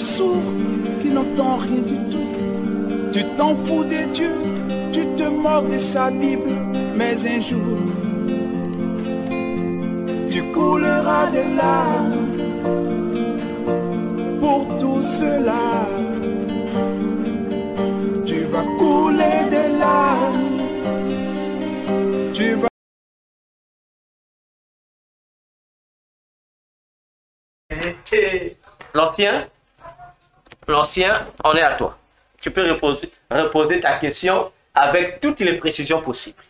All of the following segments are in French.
sourd qui n'entend rien du tout. Tu t'en fous de Dieu, tu te moques de sa Bible, mais un jour, tu couleras des larmes pour tout cela. Tu vas couler des larmes, tu vas... L'ancien, on est à toi. Tu peux reposer ta question avec toutes les précisions possibles.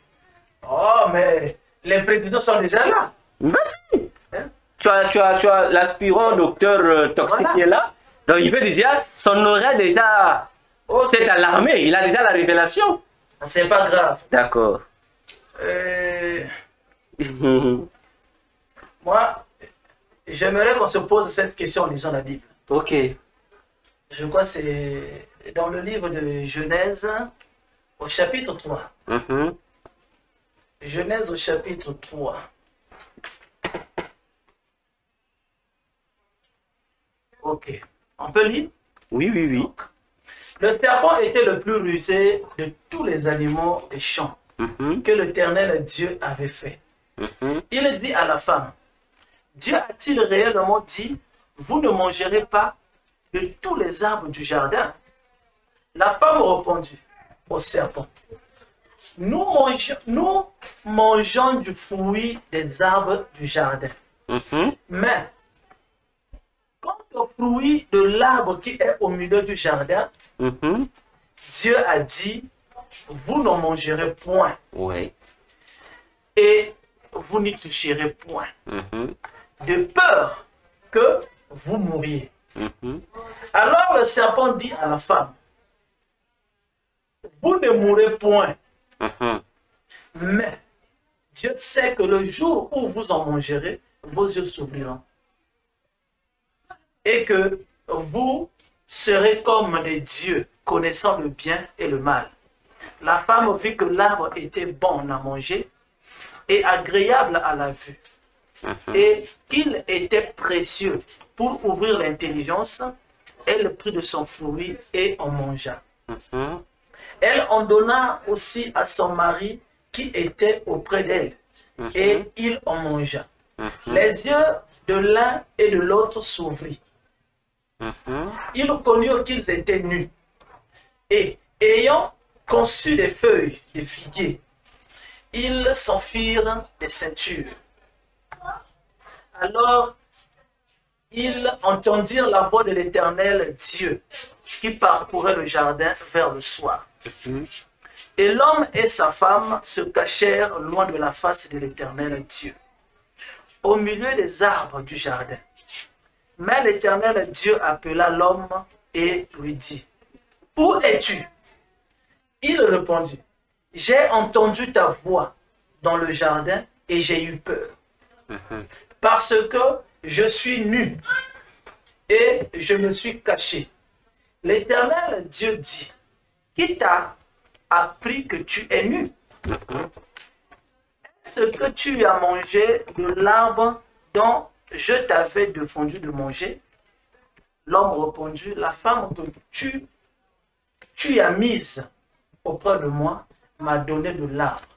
Oh, mais les précisions sont déjà là. Vas-y. Hein? Tu as l'aspirant docteur Toxique Voilà. qui est là. Donc il veut déjà, son oreille déjà s'est alarmé. Il a déjà la révélation. C'est pas grave. D'accord. Moi, j'aimerais qu'on se pose cette question en lisant la Bible. Ok. Je crois que c'est dans le livre de Genèse, au chapitre 3. Genèse au chapitre 3. Ok. On peut lire? Oui, oui, oui. Le serpent était le plus rusé de tous les animaux des champs que l'Éternel Dieu avait fait. Il dit à la femme, Dieu a-t-il réellement dit, vous ne mangerez pas de tous les arbres du jardin? La femme répondit au serpent, nous mangeons du fruit des arbres du jardin. Mais, quant au fruit de l'arbre qui est au milieu du jardin, Dieu a dit, vous n'en mangerez point. Oui. Et vous n'y toucherez point. De peur que vous mouriez. Alors le serpent dit à la femme, vous ne mourrez point. Mais Dieu sait que le jour où vous en mangerez, vos yeux s'ouvriront. Et que vous serez comme des dieux, connaissant le bien et le mal. La femme vit que l'arbre était bon à manger et agréable à la vue, et qu'il était précieux pour ouvrir l'intelligence. Elle prit de son fruit et en mangea. Elle en donna aussi à son mari qui était auprès d'elle, et il en mangea. Les yeux de l'un et de l'autre s'ouvrirent. Ils connurent qu'ils étaient nus, et ayant conçu des feuilles de figuier, ils s'en firent des ceintures. Alors, ils entendirent la voix de l'Éternel Dieu qui parcourait le jardin vers le soir. Et l'homme et sa femme se cachèrent loin de la face de l'Éternel Dieu, au milieu des arbres du jardin. Mais l'Éternel Dieu appela l'homme et lui dit, « Où es-tu » Il répondit, « J'ai entendu ta voix dans le jardin et j'ai eu peur, parce que je suis nu et je me suis caché. » L'Éternel Dieu dit, « Qui t'a appris que tu es nu? Est-ce que tu as mangé de l'arbre dont je t'avais défendu de manger? » L'homme répondit, « La femme que tu as mise auprès de moi m'a donné de l'arbre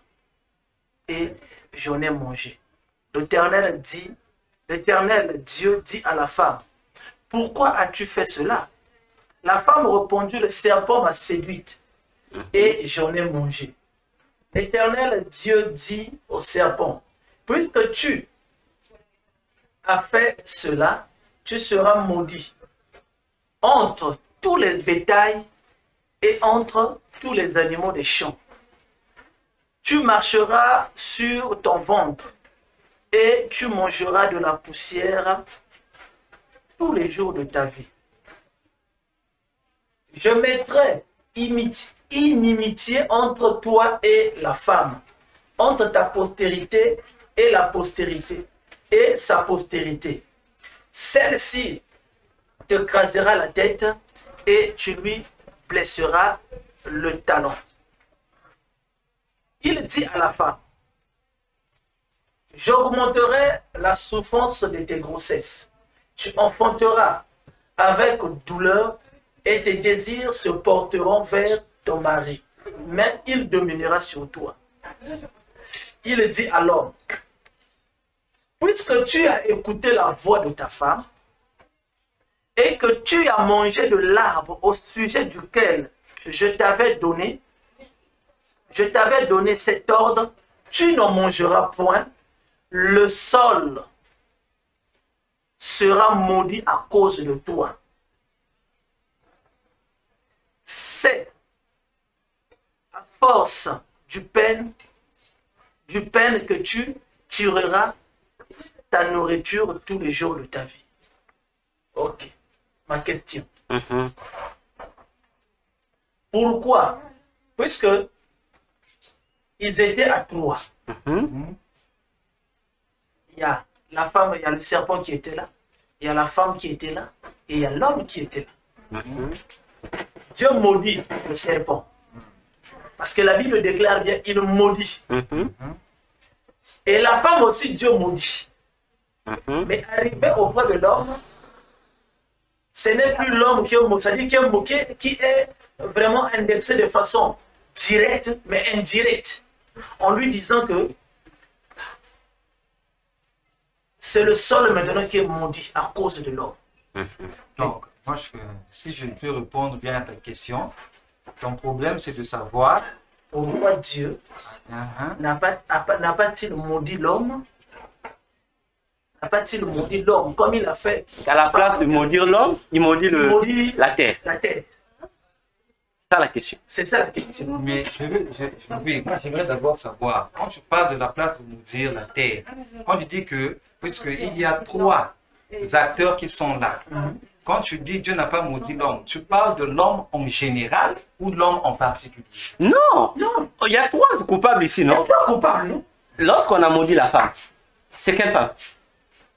et j'en ai mangé. » L'Éternel Dieu dit à la femme, « Pourquoi as-tu fait cela? » La femme répondit, « Le serpent m'a séduite et j'en ai mangé. » L'Éternel Dieu dit au serpent, « Puisque tu as fait cela, tu seras maudit entre tous les bétails et entre tous les animaux des champs. Tu marcheras sur ton ventre et tu mangeras de la poussière tous les jours de ta vie. Je mettrai inimitié entre toi et la femme, entre ta postérité et la postérité et sa postérité. Celle-ci te crasera la tête et tu lui blesseras le talon. » Il dit à la femme, « J'augmenterai la souffrance de tes grossesses. Tu enfanteras avec douleur et tes désirs se porteront vers ton mari, mais il dominera sur toi. Il dit à l'homme, puisque tu as écouté la voix de ta femme et que tu as mangé de l'arbre au sujet duquel je t'avais donné cet ordre, tu n'en mangeras point, le sol sera maudit à cause de toi. C'est à force du peine que tu tireras ta nourriture tous les jours de ta vie. Ok. Ma question. Pourquoi? Puisque ils étaient à trois. Il y a la femme, il y a le serpent qui était là, il y a la femme qui était là, et il y a l'homme qui était là. Dieu maudit le serpent. Parce que la Bible déclare bien, il maudit. Et la femme aussi, Dieu maudit. Mais arrivé auprès de l'homme, ce n'est plus l'homme qui est maudit, c'est-à-dire qui est vraiment indexé de façon directe, mais indirecte, en lui disant que c'est le sol maintenant qui est maudit à cause de l'homme. Donc, moi, si je peux répondre bien à ta question, ton problème, c'est de savoir pourquoi Dieu n'a pas-t-il maudit l'homme? N'a pas-t-il maudit l'homme comme il a fait? À la place de maudire l'homme, il maudit la terre. La terre. C'est ça la question. C'est ça la question. Mais moi, j'aimerais d'abord savoir, quand tu parles de la place de maudire la terre, quand tu dis que, puisqu'il y a trois acteurs qui sont là, quand tu dis Dieu n'a pas maudit l'homme, tu parles de l'homme en général ou de l'homme en particulier? Non, il y a trois coupables ici, non? Il y a trois coupables, non? Lorsqu'on a maudit la femme, c'est quelle femme?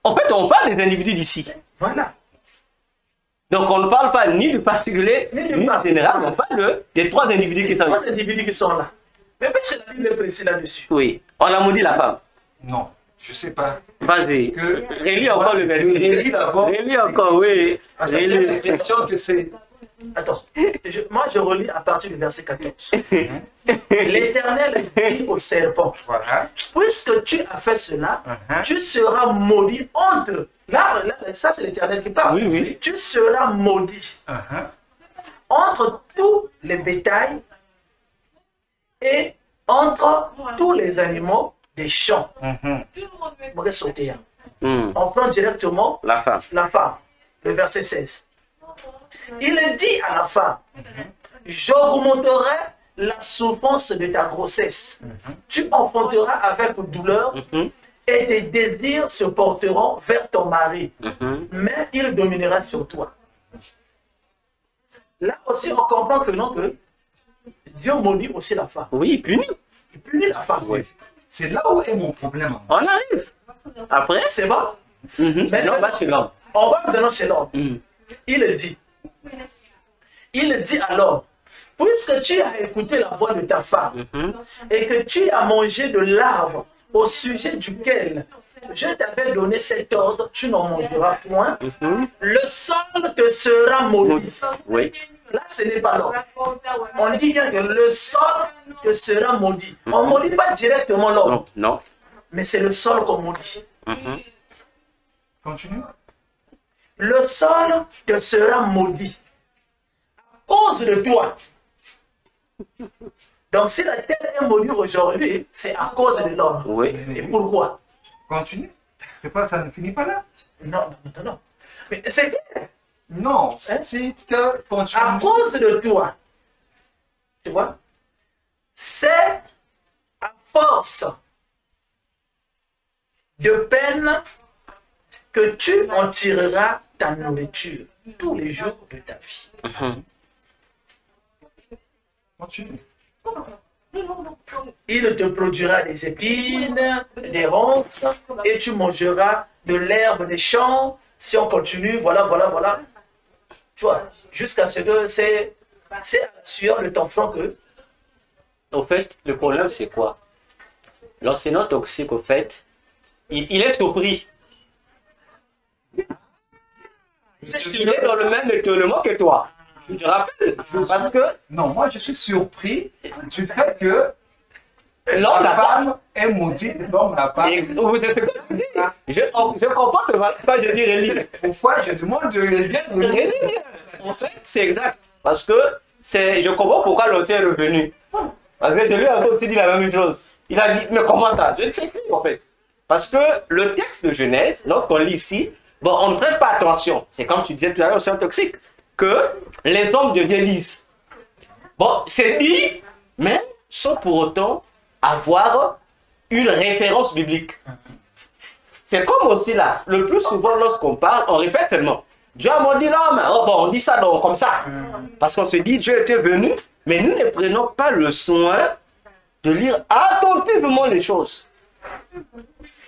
En fait, on parle des individus d'ici. Voilà. Donc, on ne parle pas ni du particulier, ni du général, on parle des trois individus qui sont là. Trois individus qui sont là. Mais parce que la Bible est précise là-dessus. Oui, on a maudit la femme. Non, je ne sais pas. Vas-y, relis encore le verset. Relis d'abord. Relis encore, oui. J'ai l'impression que c'est... Attends, moi je relis à partir du verset 14. L'Éternel dit au serpent, Voilà. puisque tu as fait cela, tu seras maudit entre... Là, ça c'est l'Éternel qui parle. Oui, oui. Tu seras maudit entre tous les bétails et entre tous les animaux des champs. On va sauter. On prend directement La femme. la femme, le verset 16. Il dit à la femme, j'augmenterai la souffrance de ta grossesse. Tu enfanteras avec douleur et tes désirs se porteront vers ton mari, mais il dominera sur toi. Là aussi, on comprend que non, que Dieu maudit aussi la femme. Oui, il punit. Il punit la femme. Oui. C'est là où est mon problème. On arrive. Après, C'est bon? maintenant, on va chez l'homme. On va maintenant chez l'homme. Il dit à l'homme, puisque tu as écouté la voix de ta femme et que tu as mangé de l'arbre au sujet duquel je t'avais donné cet ordre, tu n'en mangeras point, le sol te sera maudit. Oui. Là, ce n'est pas l'homme. On dit bien que le sol te sera maudit. On ne maudit pas directement l'homme, Non, non. mais c'est le sol qu'on maudit. Continue. Le sol te sera maudit à cause de toi. Donc si la terre est maudite aujourd'hui, c'est à cause de l'homme. Oui. Et pourquoi? Continue. C'est pas, ça ne finit pas là. Non. Mais c'est clair. Non, si tu continues. À cause de toi. Tu vois? C'est à force de peine que tu en tireras ta nourriture tous les jours de ta vie. Continue. Il te produira des épines, des ronces, et tu mangeras de l'herbe des champs. Si on continue, voilà. Tu vois, jusqu'à ce que c'est à la sueur de ton front que... Au fait, le problème, c'est quoi? L'enseignant toxique, au fait, il est surpris. Il est dans le même étonnement que toi. Tu te rappelles? Parce que Non, moi je suis surpris du fait que l'homme la n'a pas. femme est maudite et l'homme n'a pas. Vous êtes ce que je dis. Je comprends que quand je dis relis. Pourquoi je demande de bien relire? En fait, c'est exact. Parce que je comprends pourquoi l'autre est revenu. Parce que je lui ai aussi dit la même chose. Il a dit, mais comment ça? Je ne sais plus en fait. Parce que le texte de Genèse, lorsqu'on lit ici, bon, on ne prête pas attention. C'est comme tu disais tout à l'heure, c'est un toxique. Que les hommes deviennent lisses. Bon, c'est dit, mais sans pour autant avoir une référence biblique. C'est comme aussi là, le plus souvent lorsqu'on parle, on répète seulement. Dieu m'a dit l'homme, oh bon, on dit ça donc, comme ça. Parce qu'on se dit, Dieu était venu, mais nous ne prenons pas le soin de lire attentivement les choses.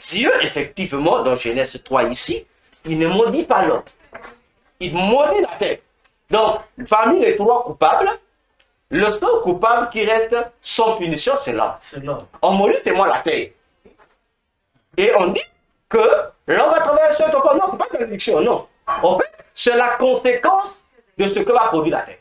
Dieu, effectivement, dans Genèse 3 ici, il ne maudit pas l'homme. Il maudit la terre. Donc, parmi les trois coupables, le seul coupable qui reste sans punition, c'est l'homme. C'est l'homme. On maudit seulement la terre. Et on dit que l'homme va travailler sur ton corps. Non, ce n'est pas une malédiction, non. En fait, c'est la conséquence de ce que va produire la terre.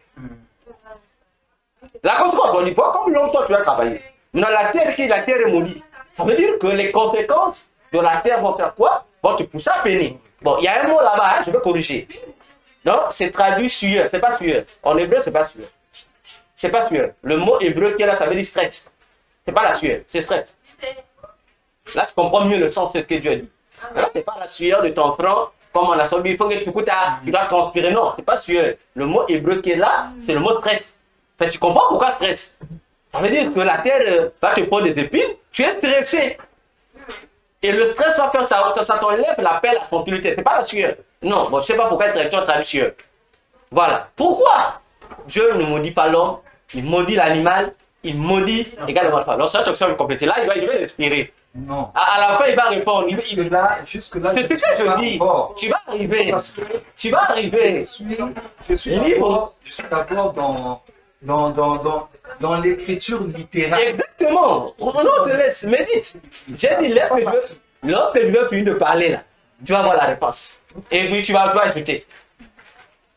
La conséquence, on dit pas comme l'homme, toi, tu vas travailler. Mais dans la terre, la terre est maudite. Ça veut dire que les conséquences de la terre vont faire quoi? Vont te pousser à peiner. Bon, il y a un mot là-bas, hein, je vais corriger. Non, c'est traduit sueur. C'est pas sueur. En hébreu, c'est pas sueur. C'est pas sueur. Le mot hébreu qui est là, ça veut dire stress. C'est pas la sueur, c'est stress. Là, je comprends mieux le sens de ce que Dieu a dit. Là, c'est pas la sueur de ton front, comme on a sorti, il faut que tu dois transpirer. Non, c'est pas sueur. Le mot hébreu qui est là, c'est le mot stress. Enfin, tu comprends pourquoi stress? Ça veut dire que la terre va te prendre des épines, tu es stressé. Et le stress va faire que ça t'enlève l'appel à tranquillité. C'est pas la sueur. Non, bon, je sais pas pourquoi le traducteur traduit sueur. Voilà. Pourquoi Dieu ne maudit pas l'homme, il maudit l'animal, il maudit également la femme. Alors, ça, tu vas compléter. Là, il va l'expirer. Non. À la fin, il va répondre. Jusque-là, C'est ce que je dis. Tu vas arriver. Parce que Tu vas arriver. je suis d'abord dans l'écriture littérale. Exactement. On te laisse. Médite. J'ai dit, lorsque je vais finir de parler, là, tu vas voir la réponse. Et puis, tu vas ajouter.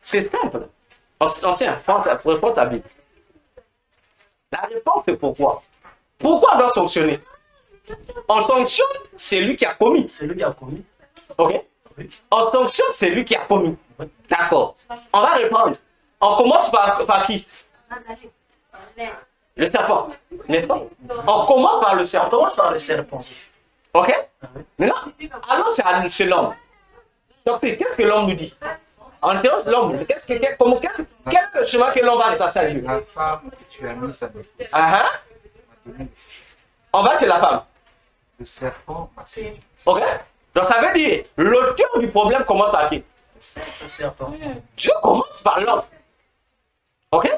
C'est simple. Ancien, prends ta Bible. La réponse, c'est pourquoi. Pourquoi on doit sanctionner? On sanctionne, c'est lui qui a commis. C'est lui qui a commis. Ok? Oui. On sanctionne, c'est lui qui a commis. D'accord. On va reprendre. On commence par qui? Le serpent. N'est-ce pas? On commence par le On serpent. commence par le serpent. Ok? Maintenant, allons chez l'homme. Donc, qu'est-ce que l'homme nous dit? On interroge l'homme. Quel est le chemin que l'homme va retracer à lui? La femme que tu as mise à mes côtés Ah, m'a donné on va chez la femme. le serpent m'a séduit. Ok? Donc, ça veut dire, l'auteur du problème commence par qui? Le serpent. Dieu commence par l'homme. Ok?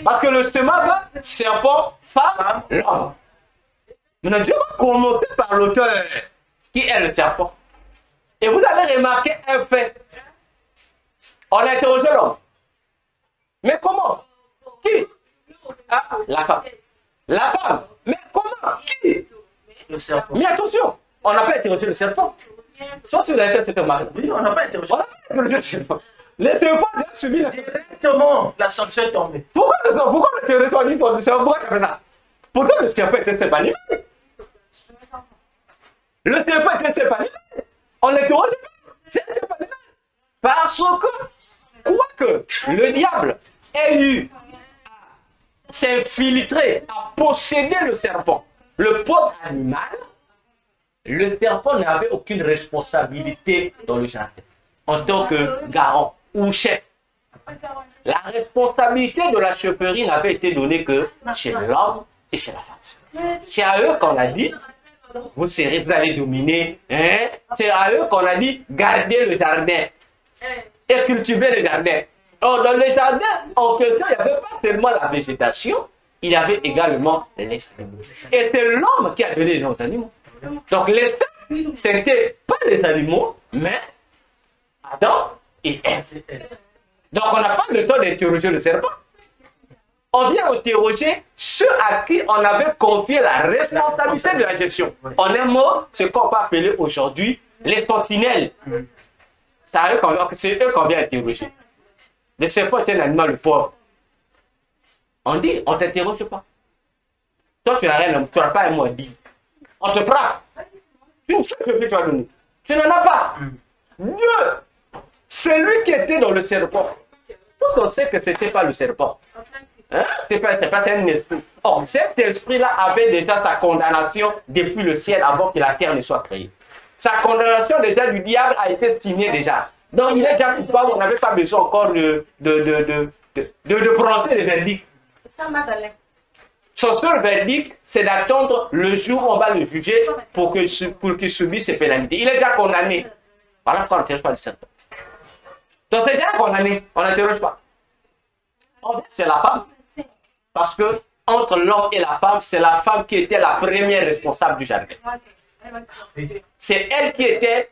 Parce que le chemin va serpent, femme, l'homme. Maintenant, Dieu va commencer par l'auteur, qui est le serpent. Et vous allez remarquer un fait. On a interrogé l'homme. Mais comment? Qui? Ah, la femme. La femme. Mais comment? Qui? Le serpent. Mais attention, on n'a pas interrogé le serpent. Soit si vous avez fait cette remarque. Oui, on n'a pas interrogé. On n'a pas interrogé le serpent. Le serpent a déjà subi la Directement, la sanction est tombée. Pourquoi le terroriste a dit pour le serpent? Pourquoi tu as fait ça? Pourtant, le serpent était un serpent animal. Le serpent était un serpent animal. On l'interroge pas. C'est un serpent animal. Parce que, quoique le diable ait eu à s'infiltrer, à posséder le serpent, le pauvre animal, le serpent n'avait aucune responsabilité dans le jardin en tant que garant ou chef. La responsabilité de la chefferie n'avait été donnée que chez l'homme et chez la femme. C'est à eux qu'on a dit, vous allez dominer. Hein? C'est à eux qu'on a dit, gardez le jardin et cultiver le jardin. Alors, dans le jardin, en question, il n'y avait pas seulement la végétation, il y avait également les animaux. Et c'est l'homme qui a donné les noms aux animaux. Donc, l'instinct, c'était pas les animaux, mais Adam et Ève. Donc, on n'a pas le temps d'interroger le serpent. On vient interroger ceux à qui on avait confié la responsabilité de la gestion. En un mot, ce qu'on peut appeler aujourd'hui les sentinelles. c'est eux qu'on vient interroger. Le serpent est un animal pauvre. On dit, on ne t'interroge pas. Toi, tu n'as pas un mot à dire. On te frappe. Tu ne sais que tu vas donner. Tu n'en as pas. Dieu, c'est lui qui était dans le serpent. Parce qu'on sait que ce n'était pas le serpent. Hein? C'est pas un esprit. Or, cet esprit-là avait déjà sa condamnation depuis le ciel avant que la terre ne soit créée. Sa condamnation déjà du diable a été signée déjà. Donc il est déjà coupable, on n'avait pas besoin encore de prononcer le verdict. Son seul verdict, c'est d'attendre le jour où on va le juger pour qu'il subisse ses pénalités. Il est déjà condamné. Voilà pourquoi on n'interroge pas le serpent. Donc c'est déjà condamné, on n'interroge pas. C'est la femme. Parce que entre l'homme et la femme, c'est la femme qui était la première responsable du jardin. C'est elle qui était,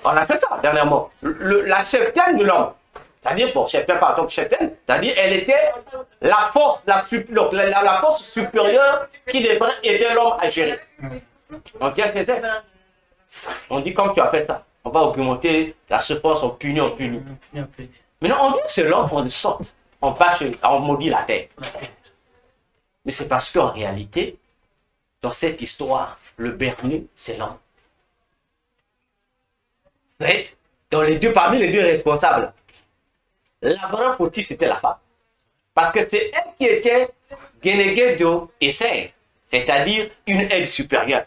on a fait ça dernièrement, la cheftaine de l'homme. C'est-à-dire, pour cheftaine, pas en tant que cheftaine, c'est-à-dire, elle était la force, la force supérieure qui devrait aider l'homme à gérer. Donc, qu'est-ce que c'est? On dit, comme tu as fait ça, on va augmenter la souffrance, on punit, on punit. Maintenant, on dit que c'est l'homme qu'on sorte, on maudit la terre. Mais c'est parce qu'en réalité, dans cette histoire, le bernu, c'est l'homme. En fait, parmi les deux responsables, la vraie fautive, c'était la femme. Parce que c'est elle qui était Genegedo Essay, c'est-à-dire une aide supérieure.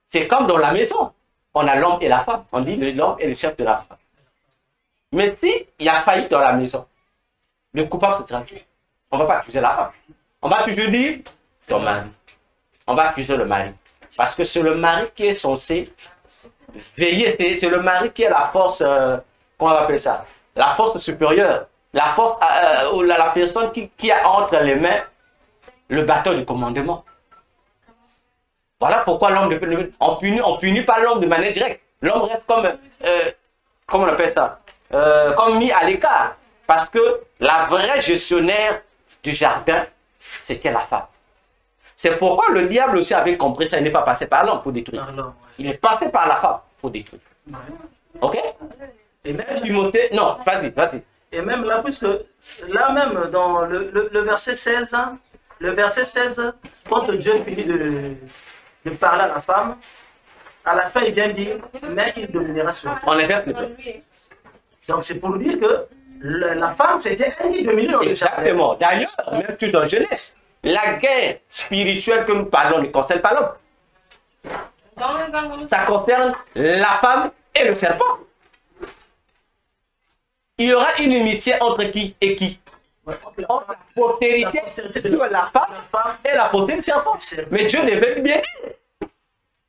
C'est comme dans la maison. On a l'homme et la femme. On dit l'homme est le chef de la femme. Mais s'il y a faillite dans la maison, le coupable se transmet. On ne va pas accuser la femme. On va toujours dire ton mari. On va accuser le mari. Parce que c'est le mari qui est censé veiller. C'est le mari qui est la force, comment on appelle ça? La force supérieure. La force, ou la personne qui a entre les mains le bâton de commandement. Voilà pourquoi l'homme, on punit pas l'homme de manière directe. L'homme reste comme, comment on appelle ça? Comme mis à l'écart. Parce que la vraie gestionnaire du jardin, c'était la femme. C'est pourquoi le diable aussi avait compris ça. Il n'est pas passé par l'homme pour détruire. Il est passé par la femme pour détruire. Ok? Et même Timothée, non, vas-y. Et même là, puisque là même dans le verset 16, quand Dieu finit de parler à la femme, à la fin il vient dire, mais il dominera sur toi. On inverse le peuple. Donc c'est pour dire que la femme, c'était elle qui dominait dans le jardin. Exactement. D'ailleurs, même tout en jeunesse, la guerre spirituelle que nous parlons ne concerne pas l'homme. Ça concerne la femme et le serpent. Il y aura une inimitié entre qui et qui? Entre la postérité de la femme et la postérité du serpent. Mais Dieu devait bien dire.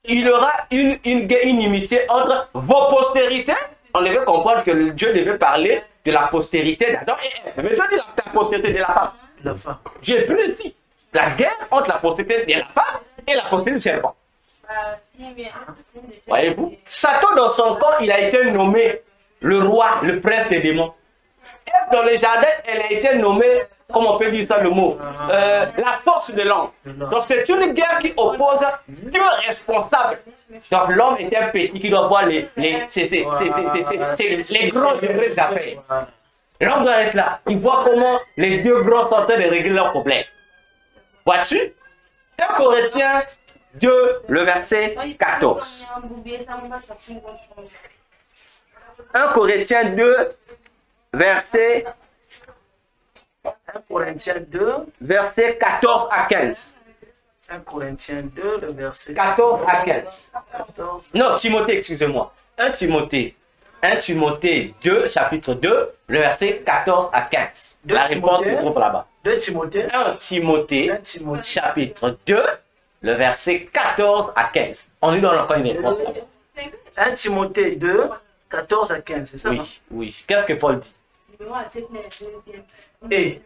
Il y aura une inimitié entre vos postérités. On devait comprendre que Dieu devait parler de la postérité d'Adam et Ève. Mais Dieu dit la postérité de la femme. Dieu est précis. La guerre entre la postérité de la femme et la postérité du serpent. Voyez-vous? Satan, dans son corps, il a été nommé le roi, le prince des démons. Ève, dans le jardin, elle a été nommée, comment on peut dire ça le mot, la force de l'homme. Donc c'est une guerre qui oppose deux responsables. Donc l'homme est un petit qui doit voir les grands degrés des affaires. L'homme doit être là. Il voit comment les deux grands sont en train de régler leurs problèmes. Vois-tu? 1 Corinthiens 2, le verset 14. 1 Corinthiens 2, verset 1 Corinthiens 2, verset 14 à 15. 1 Corinthiens 2, le verset 14 à 15. 14. Non, Timothée, excusez-moi. 1 Timothée 2, chapitre 2, le verset 14 à 15. La réponse se trouve là-bas. 2 Timothée. 1 Timothée, chapitre 2, le verset 14 à 15. On lui donne encore une réponse là-bas. 1 Timothée 2, 14 à 15, c'est ça? Oui, oui. Qu'est-ce que Paul dit? Et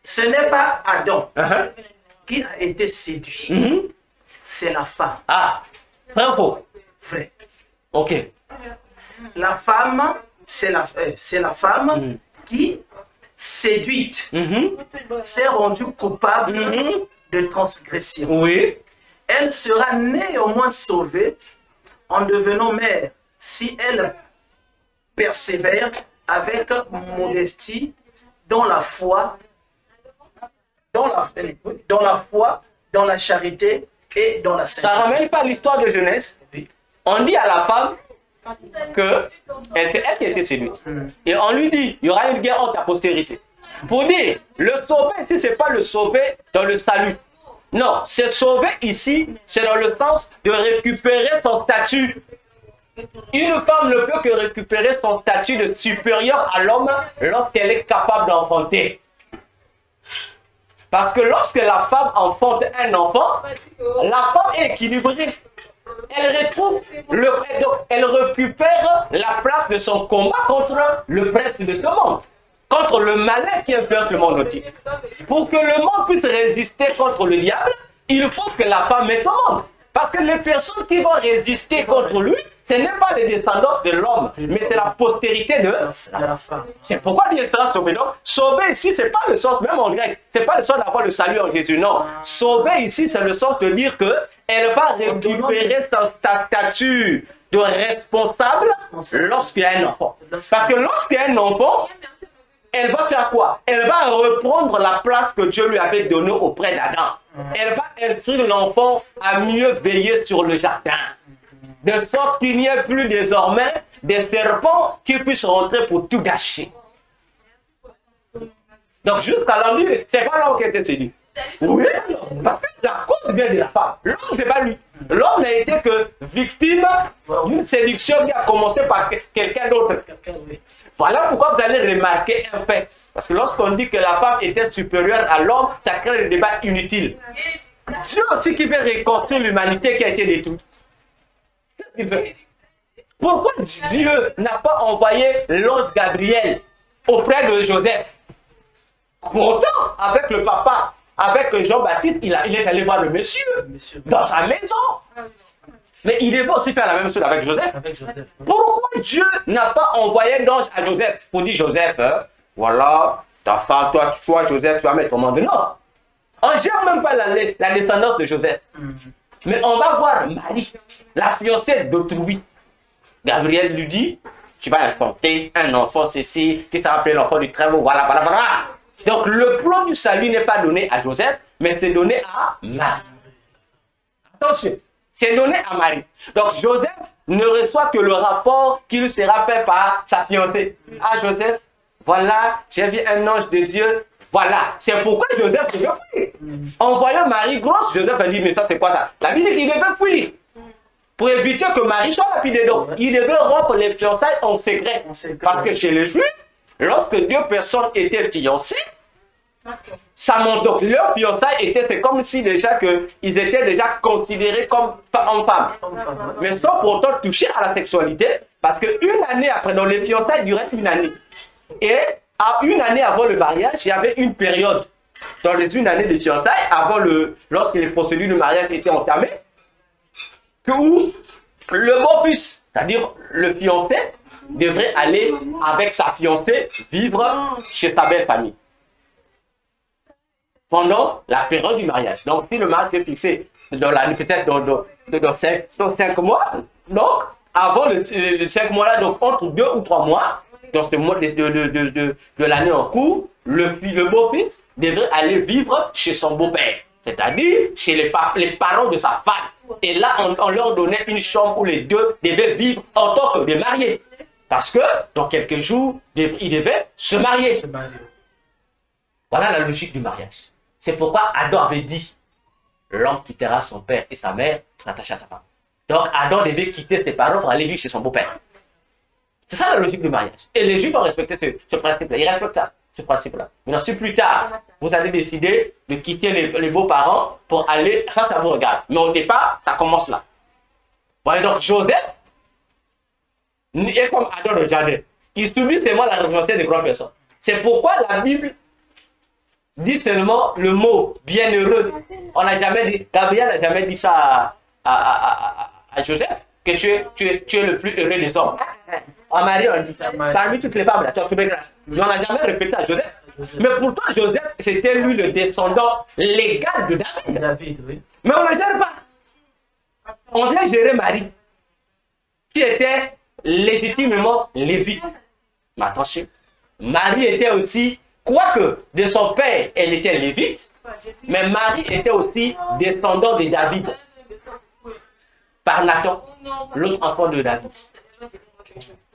ce n'est pas Adam qui a été séduit. C'est la femme. Ah, vrai ou faux? Vrai. Ok. La femme, c'est la femme qui, séduite, s'est rendue coupable de transgression. Oui. Elle sera néanmoins sauvée en devenant mère si elle persévère avec modestie dans la foi, dans la charité et dans la sainteté. Ça ramène pas l'histoire de Genèse. Oui. On dit à la femme que c'est elle qui a été séduite. Et on lui dit, il y aura une guerre entre ta postérité. Pour dire, le sauver ici, c'est pas le sauver dans le salut. Non, c'est sauver ici, c'est dans le sens de récupérer son statut. Une femme ne peut que récupérer son statut de supérieur à l'homme lorsqu'elle est capable d'enfanter. Parce que lorsque la femme enfante un enfant, la femme est équilibrée. Elle récupère la place de son combat contre le prince de ce monde, contre le malin qui influence le monde entier. Pour que le monde puisse résister contre le diable, il faut que la femme mette au monde. Parce que les personnes qui vont résister contre lui, ce n'est pas les descendants de l'homme, mais c'est la postérité de la femme. C'est pourquoi il sera sauvé. Donc, sauver ici, ce n'est pas le sens, même en grec, ce n'est pas le sens d'avoir le salut en Jésus. Non. Sauver ici, c'est le sens de dire qu'elle va récupérer sa statut de responsable lorsqu'il y a un enfant. Parce que lorsqu'il y a un enfant, elle va faire quoi? Elle va reprendre la place que Dieu lui avait donnée auprès d'Adam. Elle va instruire l'enfant à mieux veiller sur le jardin. De sorte qu'il n'y ait plus désormais des serpents qui puissent rentrer pour tout gâcher. Donc jusqu'à l'homme, c'est pas l'homme qui a été séduit. Oui, parce que la cause vient de la femme. L'homme, c'est pas lui. L'homme n'a été que victime d'une séduction qui a commencé par quelqu'un d'autre. Voilà pourquoi vous allez remarquer un fait. Parce que lorsqu'on dit que la femme était supérieure à l'homme, ça crée des débats inutiles. Dieu aussi qui veut reconstruire l'humanité qui a été détruite. Qu'est-ce qu'il fait? Pourquoi Dieu n'a pas envoyé l'ange Gabriel auprès de Joseph? Pourtant, avec le papa, avec Jean-Baptiste, il est allé voir le monsieur dans sa maison. Mais il devait aussi faire la même chose avec Joseph. Pourquoi Dieu n'a pas envoyé d'ange à Joseph pour dire Joseph, voilà, ta femme, toi Joseph, tu vas mettre au monde? Non. On ne gère même pas la descendance de Joseph. Mais on va voir Marie, la fiancée d'autrui. Gabriel lui dit, tu vas enfanter un enfant ceci, qui sera appelé l'enfant du très beau, voilà. Donc le plan du salut n'est pas donné à Joseph, mais c'est donné à Marie. Attention, c'est donné à Marie. Donc Joseph ne reçoit que le rapport qui lui sera fait par sa fiancée. Ah Joseph, voilà, j'ai vu un ange de Dieu. Voilà, c'est pourquoi Joseph devait fuir. En voyant Marie grosse, Joseph a dit, mais ça c'est quoi ça? La Bible dit qu'il devait fuir. Pour éviter que Marie soit lapidée. Donc, il devait rompre les fiançailles en secret. Parce que chez les Juifs, lorsque deux personnes étaient fiancées, ça montre donc leur fiançailles était, c'est comme si déjà ils étaient déjà considérés comme hommes-femmes. Mais sans pourtant toucher à la sexualité, parce qu'une année après, dans les fiançailles duraient une année. Et à une année avant le mariage, il y avait une période, dans les une année de fiançailles, lorsque les procédures de mariage étaient entamées, où le beau-fils, c'est-à-dire le fiancé, devrait aller avec sa fiancée vivre chez sa belle famille. Pendant la période du mariage. Donc, si le mariage est fixé peut-être dans 5 mois, donc, avant les 5 mois-là, donc entre 2 ou 3 mois, dans ce mois de l'année en cours, le beau-fils devrait aller vivre chez son beau-père, c'est-à-dire chez les parents de sa femme. Et là, on leur donnait une chambre où les deux devaient vivre en tant que des mariés. Parce que dans quelques jours, ils devaient se marier. Voilà la logique du mariage. C'est pourquoi Adam avait dit, l'homme quittera son père et sa mère pour s'attacher à sa femme. Donc Adam devait quitter ses parents pour aller vivre chez son beau-père. C'est ça la logique du mariage. Et les Juifs ont respecté ce principe-là. Ils respectent ça, ce principe-là. Maintenant, si plus tard, vous avez décidé de quitter les beaux-parents pour aller, ça vous regarde. Mais au départ, ça commence là. Voilà, donc Joseph est comme Adam le jardin. Il subit seulement la représentation des grandes personnes. C'est pourquoi la Bible dit seulement le mot bienheureux. On n'a jamais dit, Gabriel n'a jamais dit ça à Joseph, que tu es le plus heureux des hommes. En Marie, on dit ça. Parmi toutes les femmes, là, tu as trouvé grâce. Mais on n'a jamais répété à Joseph. Mais pourtant, Joseph, c'était lui le descendant légal de David. Oui. Mais on ne gère pas. On vient gérer Marie, qui était légitimement lévite. Mais attention, Marie était aussi, quoique de son père, elle était lévite, mais Marie était aussi descendant de David, par Nathan, l'autre enfant de David.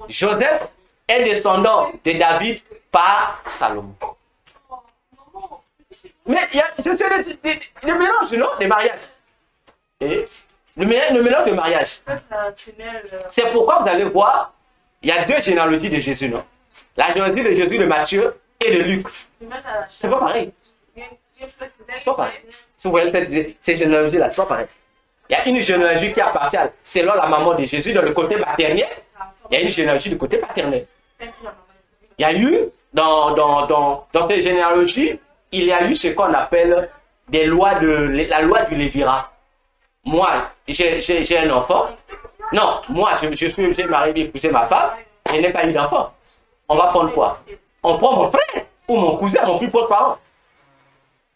Joseph est descendant de David par Salomon. Mais il y a le mélange, non, des mariages. Et le mélange de mariage. C'est pourquoi vous allez voir, il y a deux généalogies de Jésus, non? La généalogie de Jésus de Matthieu et de Luc. C'est pas pareil. C'est pas pareil. Si vous voyez cette généalogie-là, c'est pas pareil. Il y a une généalogie qui appartient selon la maman de Jésus dans le côté maternel. Il y a une généalogie du côté paternel. Il y a eu, dans cette généalogie, il y a eu ce qu'on appelle la loi du Lévirat. Moi, j'ai un enfant. Non, moi, j'ai marié, j'ai épousé ma femme. Je n'ai pas eu d'enfant. On va prendre quoi? On prend mon frère ou mon cousin, mon plus proche parent.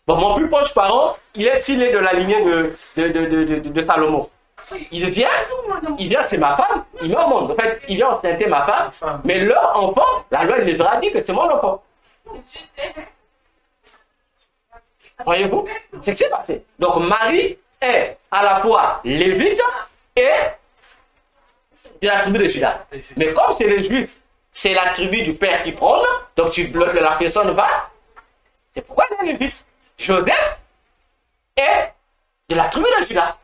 Bon, mon plus proche parent, il est de la lignée de Salomon. Il vient, c'est ma femme, il met au monde. En fait, il vient enceinter ma femme, mais leur enfant, la loi il leur a dit que c'est mon enfant. Voyez-vous? C'est ce qui s'est passé. Donc Marie est à la fois lévite et de la tribu de Juda. Mais comme c'est les Juifs, c'est la tribu du père qui prône, donc la personne va. C'est pourquoi elle est lévite. Joseph est de la tribu de Juda.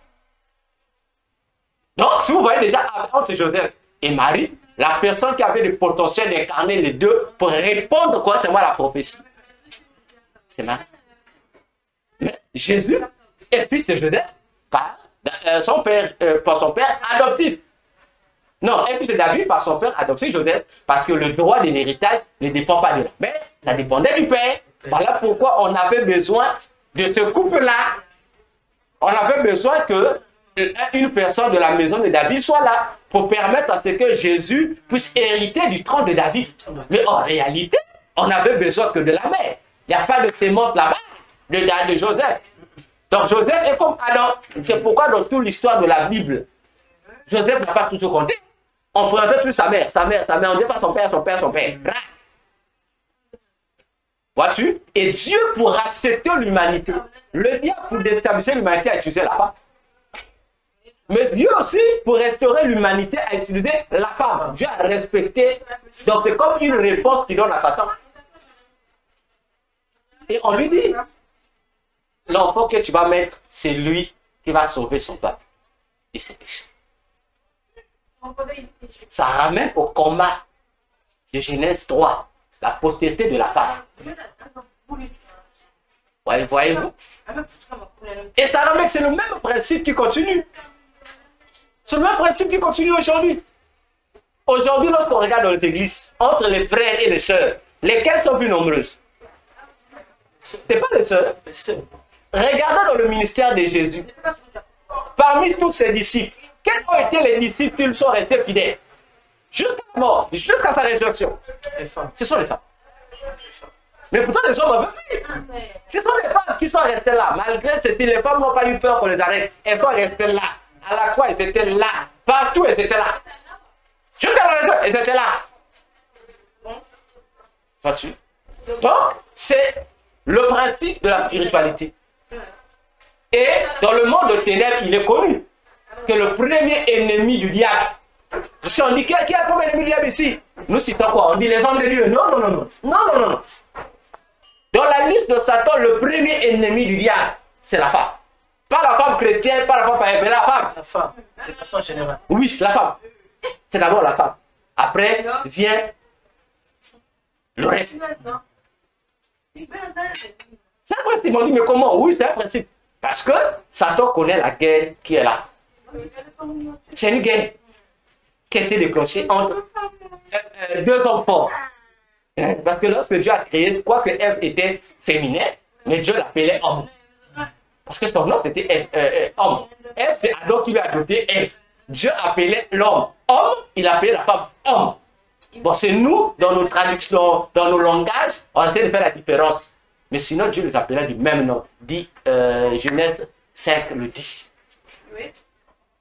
Donc, si vous voyez déjà entre Joseph et Marie, la personne qui avait le potentiel d'incarner les deux pour répondre correctement à la prophétie, c'est Marie. Mais Jésus est fils de Joseph par son père adoptif. Non, est fils de David par son père adoptif Joseph, parce que le droit de l'héritage ne dépend pas de la mère, ça dépendait du père. Voilà pourquoi on avait besoin de ce couple-là. On avait besoin que une personne de la maison de David soit là pour permettre à ce que Jésus puisse hériter du trône de David. Mais en réalité, on n'avait besoin que de la mère. Il n'y a pas de sémence là-bas de Joseph. Donc Joseph est comme Adam. C'est pourquoi dans toute l'histoire de la Bible, Joseph n'a pas toujours compté. On présentait plus sa mère. On dit pas son père. Vois-tu? Et Dieu, pour racheter l'humanité, le diable, pour déstabiliser l'humanité, a utilisé la femme. Mais Dieu aussi, pour restaurer l'humanité, a utilisé la femme. Dieu a respecté. Donc c'est comme une réponse qu'il donne à Satan. Et on lui dit, l'enfant que tu vas mettre, c'est lui qui va sauver son peuple et ses péchés. Ça ramène au combat de Genèse 3, la postérité de la femme. Voyez-vous? Et ça ramène, c'est le même principe qui continue. C'est le même principe qui continue aujourd'hui. Aujourd'hui, lorsqu'on regarde dans les églises, entre les frères et les sœurs, lesquelles sont plus nombreuses? Ce n'est pas les sœurs. Regardons dans le ministère de Jésus. Parmi tous ses disciples, quels ont été les disciples qui sont restés fidèles? Jusqu'à la mort, jusqu'à sa résurrection. Ce sont les femmes. Mais pourtant, les hommes ont fait. Ce sont les femmes qui sont restées là. Malgré ceci, les femmes n'ont pas eu peur qu'on les arrête. Elles sont restées là. À la croix, elles étaient là. Partout, elles étaient là. Jusqu'à la résurrection, elles étaient là. Vois-tu? Donc, c'est le principe de la spiritualité. Et dans le monde de ténèbres, il est connu que le premier ennemi du diable, si on dit qui est le premier ennemi du diable ici, nous citons quoi? On dit les hommes de Dieu. Non. Dans la liste de Satan, le premier ennemi du diable, c'est la femme. Pas la femme chrétienne, pas la femme païenne, mais la femme. La femme, de façon générale. Oui, la femme. C'est d'abord la femme. Après vient le reste. C'est un principe. On dit, mais comment? Oui, c'est un principe. Parce que Satan connaît la guerre qui est là. C'est une guerre qui a été déclenchée entre deux hommes forts. Parce que lorsque Dieu a créé, quoique Ève était féminin, mais Dieu l'appelait homme. Parce que son nom c'était homme. Ève, c'est Adam qui lui a adopté Ève. Dieu appelait l'homme homme, il appelait la femme homme. Bon, c'est nous, dans nos traductions, dans nos langages, on essaie de faire la différence. Mais sinon, Dieu les appelait du même nom. Dit Genèse 5 le dit. Oui.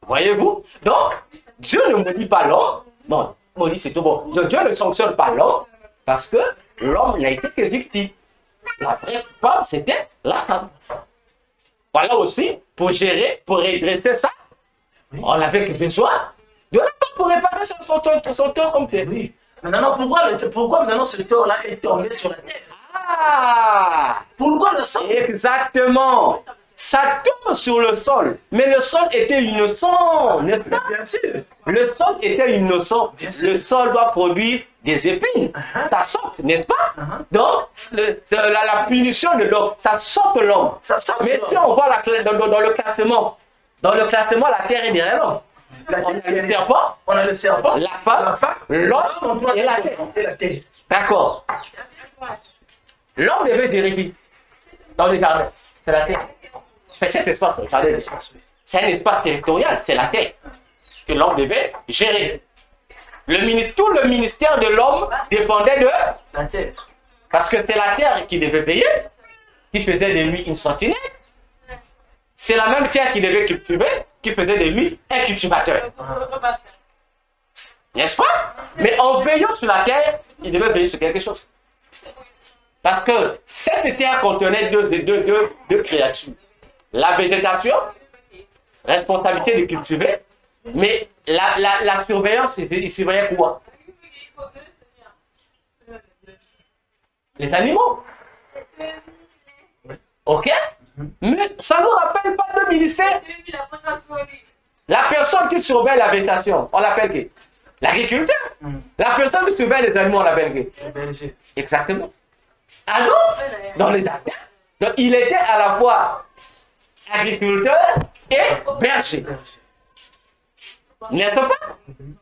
Voyez-vous? Donc, Dieu ne maudit pas l'homme, Bon, Moïse, c'est tout bon. Donc Dieu ne sanctionne pas l'homme parce que l'homme n'a été que victime. La vraie coupable, c'était la femme. Voilà aussi, pour gérer, pour redresser ça, on n'avait que besoin de la femme pour réparer son tort comme tel. Oui. Maintenant, pourquoi maintenant ce tort-là est tombé sur la terre? Ah! Pourquoi le sang? Exactement. Ça tombe sur le sol. Mais le sol était innocent, n'est-ce pas? Bien sûr. Le sol était innocent. Bien sûr. Le sol doit produire des épines. Ça saute, n'est-ce pas? Donc, la punition de l'homme, ça saute l'homme. Ça saute Mais l'homme. si on voit dans le classement, la terre est derrière l'homme. La On terre a le serpent, On a le serpent, la femme, l'homme et la terre. et la terre. D'accord. L'homme devait gérer qui? Dans les jardins. C'est la terre. C'est cet espace, le jardin. C'est un espace territorial, c'est la terre que l'homme devait gérer. Tout le ministère de l'homme dépendait de... La terre. Parce que c'est la terre qui devait payer, qui faisait de lui une sentinelle. C'est la même terre qui devait cultiver, qui faisait de lui un cultivateur. N'est-ce pas? Mais en veillant sur la terre, il devait veiller sur quelque chose. Parce que cette terre contenait deux créatures. La végétation, responsabilité de cultiver, mais la surveillance, il surveillait quoi? Les animaux. Ok? Mais ça ne nous rappelle pas le ministère. La personne qui surveille la végétation, on l'appelle qui? L'agriculteur. La personne qui surveille les animaux, on l'appelle qui? Le berger. Exactement. Ah non? Dans les jardins. Donc il était à la fois agriculteur et berger. N'est-ce pas?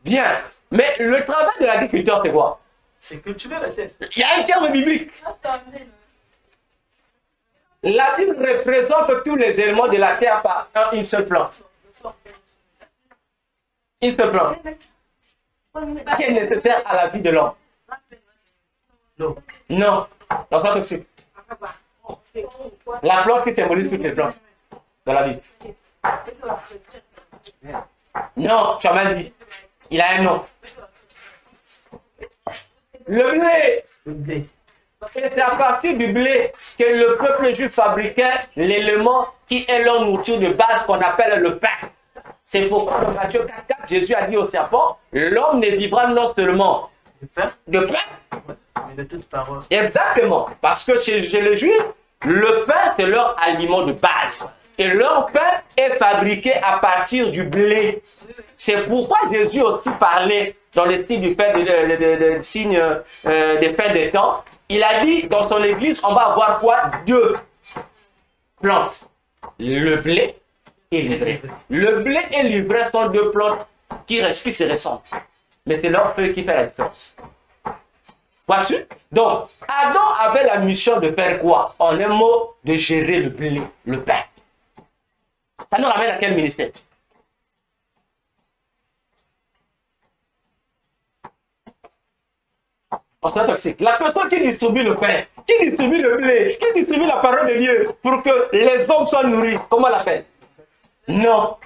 Bien. Mais le travail de l'agriculteur, c'est quoi? C'est cultiver la terre. Il y a un terme biblique. La Bible représente tous les éléments de la terre par une seule plante. Une seule plante. Qui est nécessaire à la vie de l'homme? L'eau. Non. Dans son toxique. La plante qui symbolise toutes les plantes dans la Bible. Non, tu as mal dit. Il a un nom. Le blé. Le blé. Et c'est à partir du blé que le peuple juif fabriquait l'élément qui est leur nourriture de base qu'on appelle le pain. C'est pourquoi dans Matthieu 4, Jésus a dit au serpent, l'homme ne vivra non seulement Le pain. de pain. Mais de toute parole. Exactement. Parce que chez les juifs, le pain c'est leur aliment de base. Et leur pain est fabriqué à partir du blé. C'est pourquoi Jésus aussi parlait dans les signes du fin des fins des temps. Il a dit dans son église, on va avoir quoi? Deux plantes. Le blé et l'ivraie. Le blé et l'ivraie sont deux plantes qui se ressemblent. Mais c'est leur feuille qui fait la différence. Vois-tu? Donc, Adam avait la mission de faire quoi? En un mot, de gérer le blé, le pain. Ça nous ramène à quel ministère? On se toxique. La personne qui distribue le pain, qui distribue le blé, qui distribue la parole de Dieu pour que les hommes soient nourris, comment on l'appelle? Non.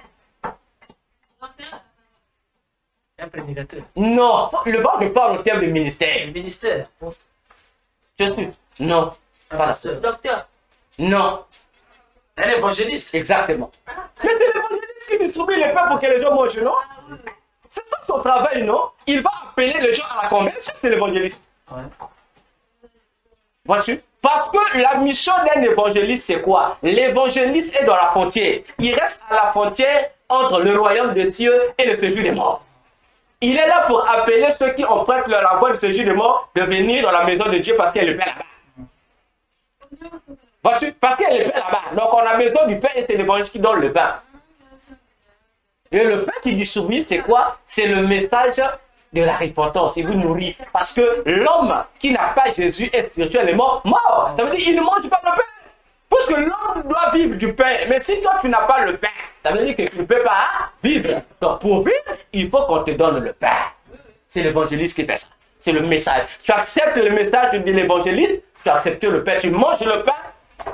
Un prédicateur. Non. Le bon, je parle au terme de ministère. Un ministère. Je suis. Non. Un Pas pasteur. docteur. Non. Un évangéliste. Exactement. Mais c'est l'évangéliste qui distribue le pain pour que les gens mangent, non? C'est ça son travail, non? Il va appeler les gens à la conversion, c'est l'évangéliste. Ouais. Vois-tu? Parce que la mission d'un évangéliste, c'est quoi? L'évangéliste est dans la frontière. Il reste à la frontière entre le royaume des cieux et le séjour des morts. Il est là pour appeler ceux qui empruntent la voie du séjour des morts de venir dans la maison de Dieu parce qu'il y a le pain là-bas. Vois-tu? Parce qu'il y a le pain là-bas. Donc on a besoin du pain et c'est l'évangéliste qui donne le pain. Et le pain qui distribue, c'est quoi? C'est le message de la repentance. Il vous nourrit. Parce que l'homme qui n'a pas Jésus est spirituellement mort. Ça veut dire qu'il ne mange pas le pain. Parce que l'homme doit vivre du pain. Mais si toi, tu n'as pas le pain, ça veut dire que tu ne peux pas vivre. Donc pour vivre, il faut qu'on te donne le pain. C'est l'évangéliste qui fait ça. C'est le message. Tu acceptes le message de l'évangéliste, tu acceptes le pain. Tu manges le pain.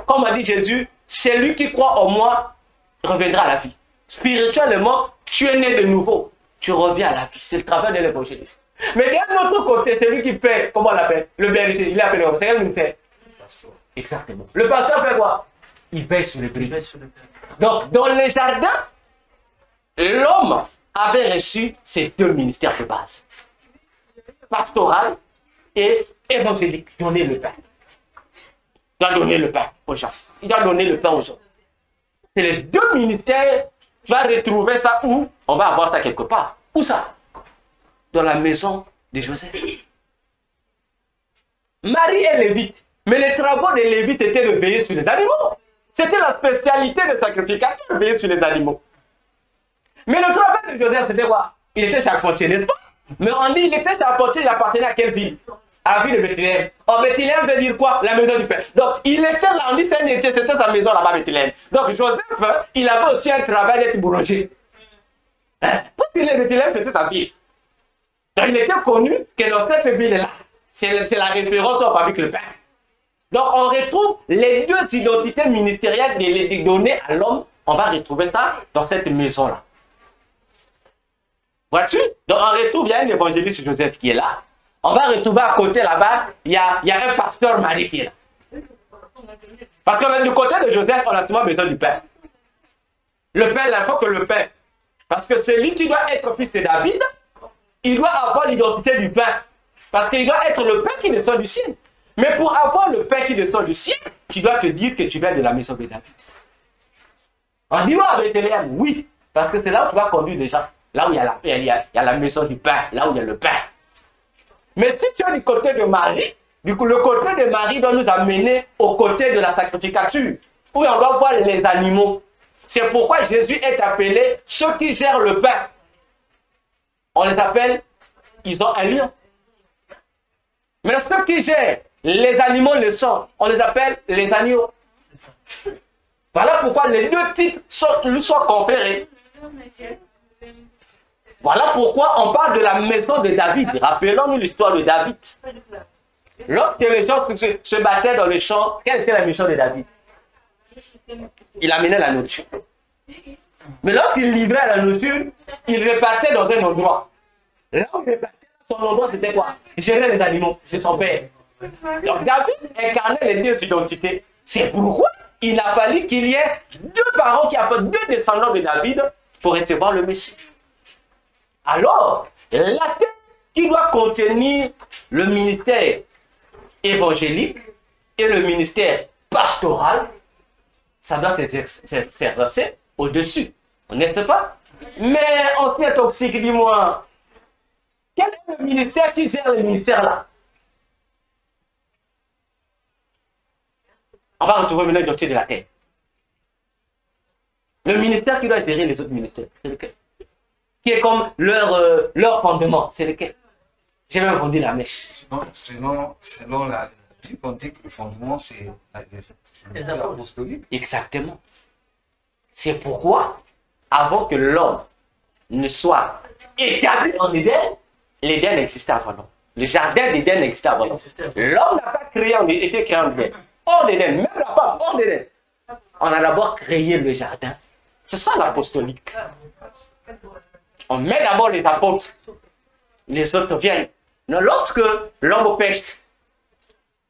Comme a dit Jésus, celui qui croit en moi reviendra à la vie. Spirituellement, tu es né de nouveau. tu reviens à la vie. C'est le travail de l'évangéliste. Mais d'un autre côté, c'est lui qui paie, comment on l'appelle? Le berger, il l'appelle, c'est quel ministère? Exactement. Le pasteur fait quoi? Il veille sur les brebis. Donc, dans les jardins, l'homme avait reçu ces deux ministères de base. Pastoral et évangélique. Donner le pain. Il doit donner le pain aux gens. Il doit donner le pain aux gens. C'est les deux ministères. Tu vas retrouver ça où? On va avoir ça quelque part. Où ça? Dans la maison de Joseph. Marie est lévite. Mais les travaux des lévites étaient de veiller sur les animaux. C'était la spécialité des sacrificateurs, de veiller sur les animaux. Mais le travail de Joseph, c'était quoi? Il était charpentier, n'est-ce pas? Mais on dit, il était charpentier, il appartenait à quelle ville? À la ville de Bethléem. Or, Bethléem veut dire quoi? La maison du Père. Donc, il était là, on dit, c'était sa maison là-bas, Bethléem. Donc, Joseph, il avait aussi un travail d'être boulanger. Hein? Parce que Bethléem, c'était sa ville. Donc, il était connu que dans cette ville-là, c'est la référence au avec le Père. Donc, on retrouve les deux identités ministérielles données à l'homme. On va retrouver ça dans cette maison-là. Vois-tu? Donc, on retrouve, il y a un évangéliste Joseph qui est là. On va retrouver à côté là-bas, il y a un pasteur Marie qui est là. Parce que du côté de Joseph, on a souvent besoin du pain. Le pain, il faut que le pain. Parce que celui qui doit être fils de David, il doit avoir l'identité du pain. Parce qu'il doit être le pain qui descend du ciel. Mais pour avoir le pain qui descend du ciel, tu dois te dire que tu viens de la maison de David. On dit, à Bethléem, oui. Parce que c'est là où tu vas conduire les gens. Là où il y a la maison du pain, là où il y a le pain. Mais si tu es du côté de Marie, du coup, le côté de Marie doit nous amener au côté de la sacrificature, où on doit voir les animaux. C'est pourquoi Jésus est appelé ceux qui gèrent le pain. On les appelle, ils ont un lion. Mais ceux qui gèrent les animaux, le sang, on les appelle les agneaux. Voilà pourquoi les deux titres lui sont conférés. Voilà pourquoi on parle de la maison de David. Rappelons-nous l'histoire de David. Lorsque les gens se battaient dans les champs, quelle était la mission de David? Il amenait la nourriture. Mais lorsqu'il livrait la nourriture, il repartait dans un endroit. Là où il repartait, son endroit c'était quoi? Gérer les animaux chez son père. Donc David incarnait les deux identités. C'est pourquoi il a fallu qu'il y ait deux parents qui appellent deux descendants de David pour recevoir le Messie. Alors, la terre qui doit contenir le ministère évangélique et le ministère pastoral, ça doit s'exercer au-dessus, n'est-ce pas? Mais ancien toxique, dis-moi, quel est le ministère qui gère le ministère là? On va retrouver maintenant l'identité de la terre. Le ministère qui doit gérer les autres ministères, c'est lequel? Qui est comme leur fondement, c'est lequel? J'ai même vendu la mèche. Selon la Bible, on dit que le fondement, c'est les apostoliques. Exactement. C'est pourquoi, avant que l'homme ne soit établi en Éden, l'Éden existait avant l'homme. Le jardin d'Éden existait avant l'homme. L'homme n'a pas été créé en Éden. Hors d'Éden, même la femme, hors d'Éden. On a d'abord créé le jardin. C'est ça l'apostolique. On met d'abord les apôtres. Les autres viennent. Mais lorsque l'homme pêche,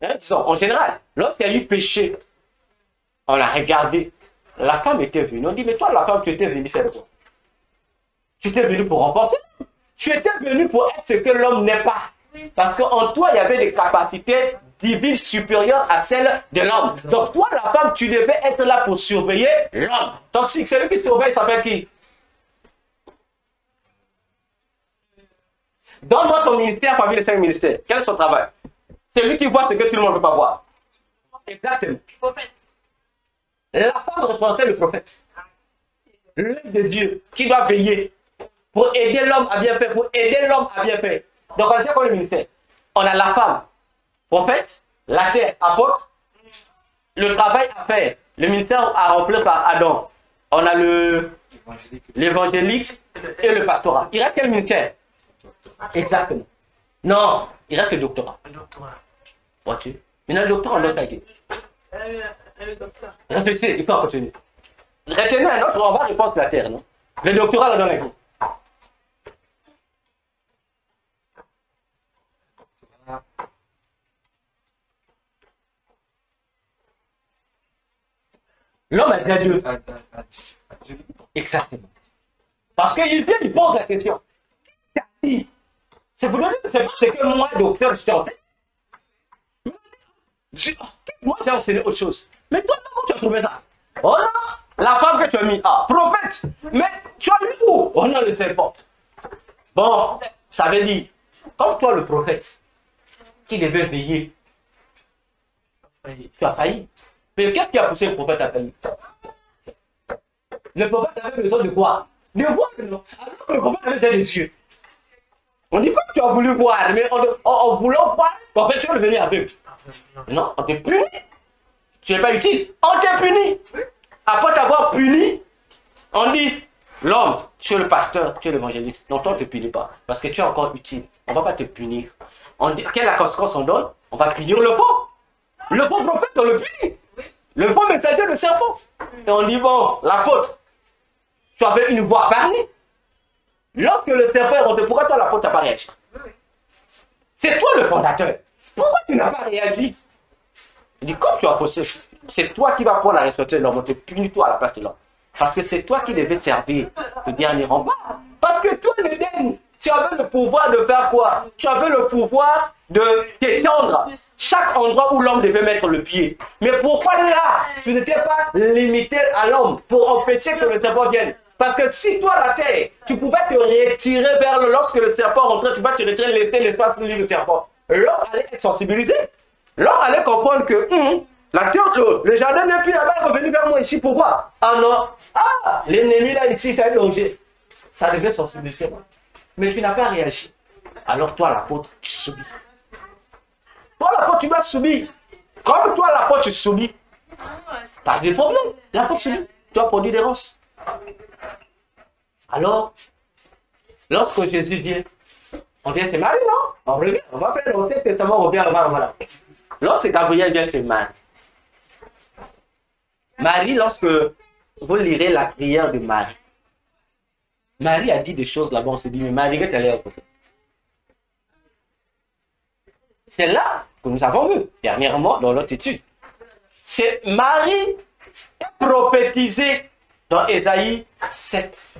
hein, en général, lorsqu'il y a eu péché, on a regardé. La femme était venue. On dit, mais toi, la femme, tu étais venue faire quoi? Tu étais venu pour renforcer. Tu étais venu pour être ce que l'homme n'est pas. Parce qu'en toi, il y avait des capacités divines supérieures à celles de l'homme. Donc toi, la femme, tu devais être là pour surveiller l'homme. Donc si celui qui surveille s'appelle qui? Donne-moi son ministère parmi les 5 ministères. Quel est son travail? C'est lui qui voit ce que tout le monde ne peut pas voir. Exactement. La femme représentait le prophète. L'œil de Dieu qui doit veiller pour aider l'homme à bien faire, pour aider l'homme à bien faire. Donc on a quoi le ministère? On a la femme, prophète, la terre, apôtre, le travail à faire, le ministère à remplir par Adam. On a l'évangélique et le pastorat. Il reste quel ministère? Exactement. Non, il reste le doctorat. Vois-tu? Maintenant, le doctorat, on laisse ça qui. Réfléchissez, il faut en continuer. Retenez un autre, on va répondre sur la terre, non? Le doctorat, on donne à qui? L'homme a dit à Dieu. à Dieu. Exactement. Parce qu'il vient, il pose la question. C'est que moi, docteur, je t'ai enseigné. Moi, j'ai enseigné autre chose. Mais toi, comment tu as trouvé ça? Oh non, la femme que tu as mis. Ah, prophète. Mais tu as mis où? Oh non, le serpent. Bon, ça veut dire, comme toi, le prophète, qui devait veiller, tu as failli. Mais qu'est-ce qui a poussé le prophète à faillir? Le prophète avait besoin de quoi? De voir, non? Alors que le prophète avait besoin des yeux. On dit comme tu as voulu voir, mais en voulant voir, en fait, tu es devenu aveugle. Non, on t'est puni. Tu n'es pas utile. On t'est puni. Après t'avoir puni, on dit, l'homme, tu es le pasteur, tu es l'évangéliste. Non, toi, on ne te punit pas. Parce que tu es encore utile. On ne va pas te punir. On dit, quelle est la conséquence on donne? On va punir le faux. Le faux prophète, on le punit. Le faux messager, le serpent. Et on dit, bon, l'apôtre, tu avais une voix à parler. Lorsque le serpent est rentré, pourquoi toi, l'apôtre, n'a pas réagi? C'est toi le fondateur. Pourquoi tu n'as pas réagi? Il dit, comme tu as faussé, c'est toi qui vas prendre la responsabilité de l'homme. On te punit toi à la place de l'homme. Parce que c'est toi qui devais servir le dernier rempart. Parce que toi, l'Éden, tu avais le pouvoir de faire quoi? Tu avais le pouvoir de t'étendre chaque endroit où l'homme devait mettre le pied. Mais pourquoi là, tu n'étais pas limité à l'homme pour empêcher que le serpent vienne? Parce que si toi, la terre, tu pouvais te retirer vers le... Lorsque le serpent rentrait, tu vas te retirer, laisser l'espace libre du serpent. L'homme allait être sensibilisé. L'homme allait comprendre que la terre, le jardin n'est plus là-bas, revenu vers moi ici. Pourquoi? Ah non. Ah, l'ennemi là, ici, c'est un danger. Ça devait sensibiliser. Mais tu n'as pas réagi. Alors toi, l'apôtre, tu subis. Toi, l'apôtre, tu vas subir. Comme toi, l'apôtre, tu subis. Pas de problème. L'apôtre subit. Tu as produit des ronces. Alors, lorsque Jésus vient, on vient chez Marie, non? On revient, on va faire l'Ancien Testament, on revient, voilà. Lorsque Gabriel vient chez Marie, Marie, lorsque vous lirez la prière de Marie, Marie a dit des choses là-bas, on se dit, mais Marie, qu'est-ce qu'elle est à côté? C'est là que nous avons vu, dernièrement, dans notre étude. C'est Marie prophétisée dans Ésaïe 7.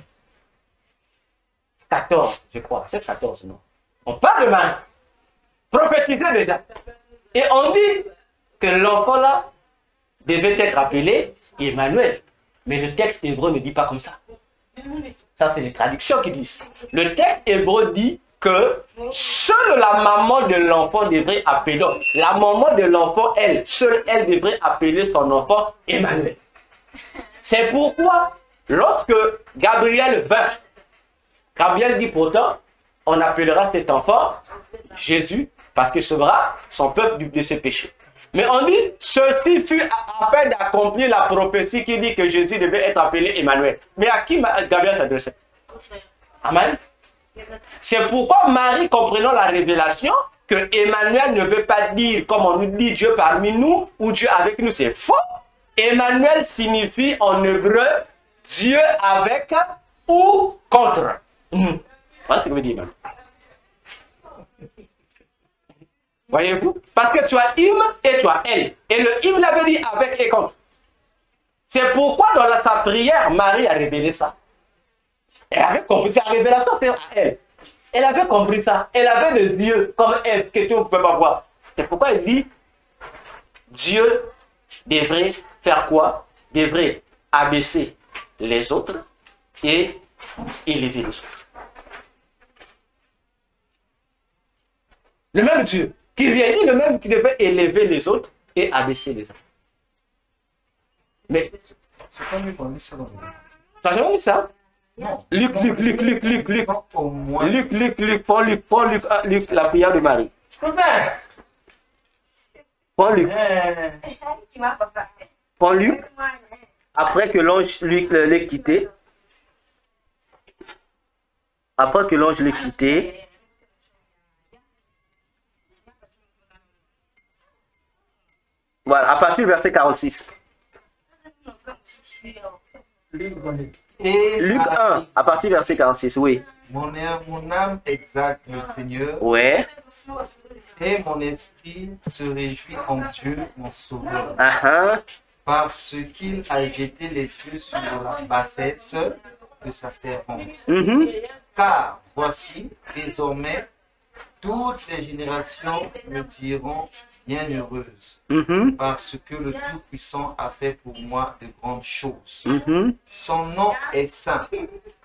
14, je crois. C'est 14, non? On parle de Marie. Prophétisé déjà. Et on dit que l'enfant là devait être appelé Emmanuel. Mais le texte hébreu ne dit pas comme ça. Ça, c'est les traductions qui disent. Le texte hébreu dit que seule la maman de l'enfant devrait appeler. La maman de l'enfant, elle, seule elle devrait appeler son enfant Emmanuel. C'est pourquoi, lorsque Gabriel vint, Gabriel dit pourtant, on appellera cet enfant Jésus, parce qu'il sauvera son peuple de ses péchés. Mais on dit, ceci fut afin d'accomplir la prophétie qui dit que Jésus devait être appelé Emmanuel. Mais à qui Gabriel s'adressait? Amen. C'est pourquoi Marie, comprenant la révélation, que Emmanuel ne veut pas dire, comme on nous dit, Dieu parmi nous, ou Dieu avec nous, c'est faux. Emmanuel signifie en hébreu Dieu avec ou contre. Voilà ce que veut dire Emmanuel. Voyez-vous? Parce que tu as im et tu as elle. Et le im l'avait dit avec et contre. C'est pourquoi dans sa prière, Marie a révélé ça. Elle avait compris ça, la révélation c'est à elle. Elle avait compris ça. Elle avait des yeux comme elle, que tu ne pouvais pas voir. C'est pourquoi elle dit, Dieu devrait faire quoi? Devrait abaisser les autres et élever les autres. Le même Dieu qui vient dire le même qui devait élever les autres et abaisser les autres. Mais c'est pas mieux qu'on dit ça dans le... Tu n'as jamais vu ça? Non. Luc. Au moins. Luc, la prière de Marie. Prends Luc. Prends Luc. Après que l'ange Luc l'ait quitté. Après que l'ange l'ait quitté. Voilà, à partir du verset 46. Luc 1, à partir du verset 46, oui. Mon âme exalte le Seigneur. Ouais. Et mon esprit se réjouit en Dieu, mon sauveur. parce qu'il a jeté les yeux sur la bassesse de sa servante. Car voici, désormais, toutes les générations me diront bienheureuse, parce que le Tout-Puissant a fait pour moi de grandes choses. Son nom est saint,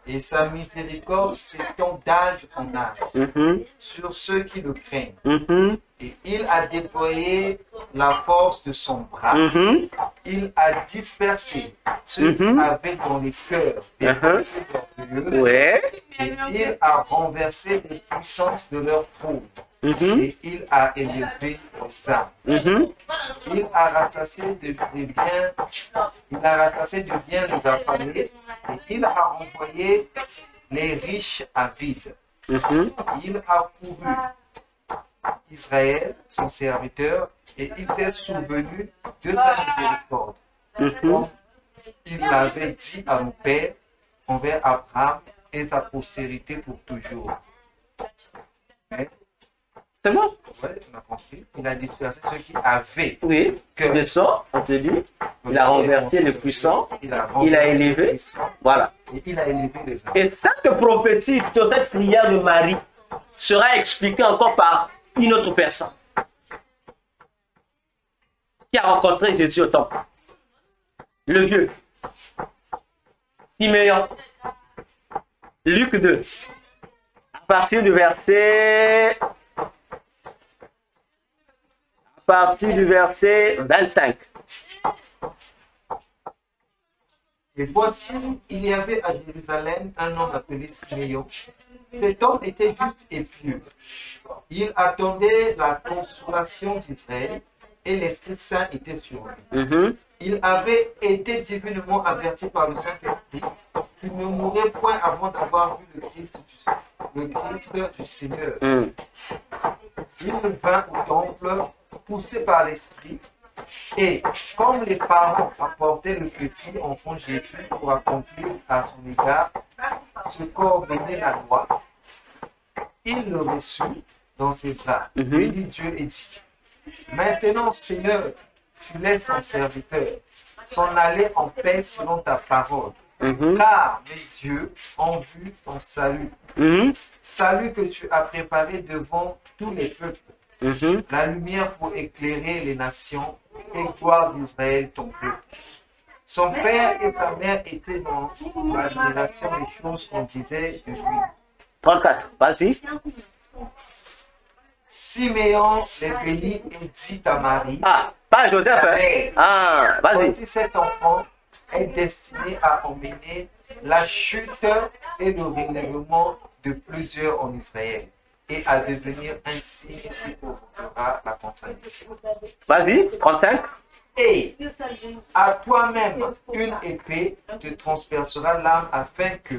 et sa miséricorde s'étend d'âge en âge sur ceux qui le craignent. Et il a déployé la force de son bras. Il a dispersé ceux qui avaient dans les cœurs des pensées orgueilleuses. Ouais. Et il a renversé les puissances de leur trône. Et il a élevé aux âmes. Il a rassasié de bien les affamés. Et il a renvoyé les riches à vide. Il a couru Israël, son serviteur, et il s'est souvenu de sa miséricorde. Comme il l'avait dit à nos pères, envers Abraham et sa postérité pour toujours. C'est bon? Oui, on a compris. Il a dispersé ceux qui avaient. Oui. Que Le sang, on te dit. Il a renversé les puissants. Il a élevé. Voilà. Et il a élevé les âmes. Et cette prophétie, plutôt cette prière de Marie, sera expliquée encore par une autre personne qui a rencontré Jésus au temple. Le vieux. Siméon. Luc 2. À partir du verset 25. Et voici, il y avait à Jérusalem un homme appelé Siméon. Cet homme était juste et pieux. Il attendait la consolation d'Israël et l'Esprit Saint était sur lui. Il avait été divinement averti par le Saint-Esprit qu'il ne mourrait point avant d'avoir vu le Christ du Seigneur. Il vint au temple poussé par l'Esprit. Et comme les parents apportaient le petit enfant Jésus pour accomplir à son égard ce qu'ordonnait la loi, il le reçut dans ses bras. Bénit Dieu et dit, maintenant Seigneur, tu laisses ton serviteur s'en aller en paix selon ta parole. Car mes yeux ont vu ton salut. Salut que tu as préparé devant tous les peuples. La lumière pour éclairer les nations et gloire d'Israël ton peuple. Son père et sa mère étaient dans l'admiration des choses qu'on disait de lui. 34, vas-y. Siméon les bénit et dit à Marie, Ah, pas Joseph, hein? Ah, vas-y. voici cet enfant est destiné à emmener la chute et le relèvement de plusieurs en Israël et à devenir un signe qui provoquera la contradiction. Vas-y, 35. Et à toi-même une épée te transpercera l'âme afin que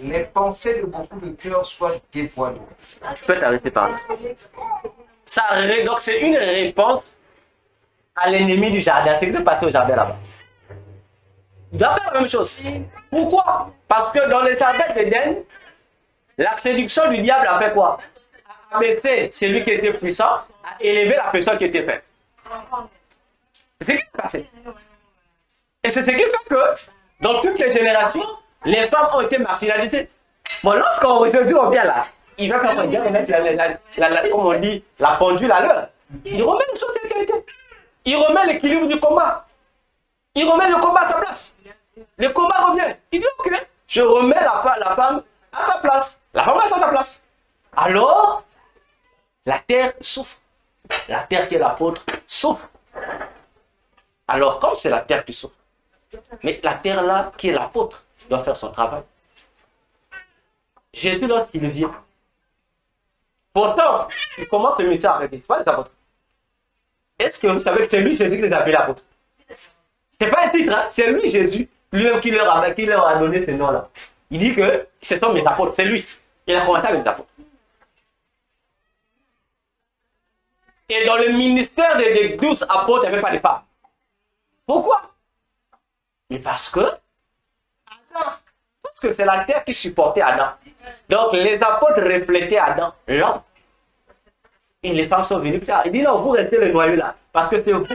les pensées de beaucoup de cœurs soient dévoilées. Tu peux t'arrêter par là. Donc c'est une réponse à l'ennemi du jardin. C'est ce qui s'est passé au jardin là-bas. Il doit faire la même chose. Pourquoi? Parce que dans le jardin d'Éden, la séduction du diable a fait quoi? A abaissé celui qui était puissant, a élevé la personne qui était faible. C'est ce qui s'est passé. Et c'est ce qui fait que dans toutes les générations, les femmes ont été marginalisées. Bon, lorsqu'on revient là, il va faire quoi? Il va mettre comme on dit, la pendule à l'heure. Il remet les choses telles qu'elles étaient. Il remet l'équilibre du combat. Il remet le combat à sa place. Le combat revient. Il dit ok, je remets la femme à sa place. La femme reste à sa place. Alors, la terre souffre. La terre qui est l'apôtre souffre. Alors, comme c'est la terre qui souffre, mais la terre là qui est l'apôtre doit faire son travail. Jésus, lorsqu'il vient, pourtant, il commence le ministère avec les apôtres. Est-ce que vous savez que c'est lui Jésus qui les a appelés apôtres? C'est pas un titre, hein? C'est lui Jésus, lui-même qui leur a donné ce nom-là. Il dit que ce sont mes apôtres, c'est lui. Il a commencé avec les apôtres. Et dans le ministère des 12 apôtres, il n'y avait pas de femmes. Pourquoi? Mais parce que c'est la terre qui supportait Adam. Donc les apôtres reflétaient Adam, l'homme. Et les femmes sont venues plus tard. Il dit non, vous restez le noyau là, parce que c'est vous.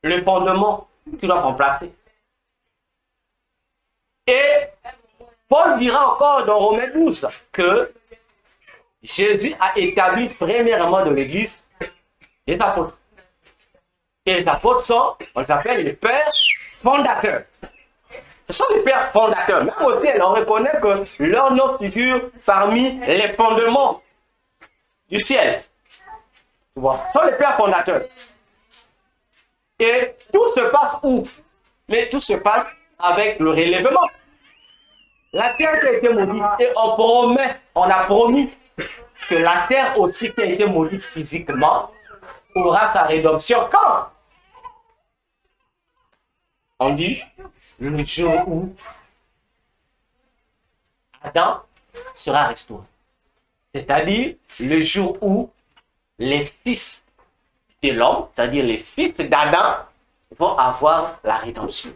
le fondement qui doit remplacer. Et Paul dira encore dans Romains 12 que Jésus a établi premièrement de l'Église les apôtres. Et les apôtres sont, on les appelle les pères fondateurs. Ce sont les pères fondateurs. Même aussi, on reconnaît que leur nom figure parmi les fondements du ciel. Tu vois, ce sont les pères fondateurs. Et tout se passe où? Mais tout se passe avec le relèvement. La terre qui a été maudite, et on a promis que la terre aussi qui a été maudite physiquement aura sa rédemption quand? On dit le jour où Adam sera restauré. C'est-à-dire le jour où les fils de l'homme, c'est-à-dire les fils d'Adam, vont avoir la rédemption.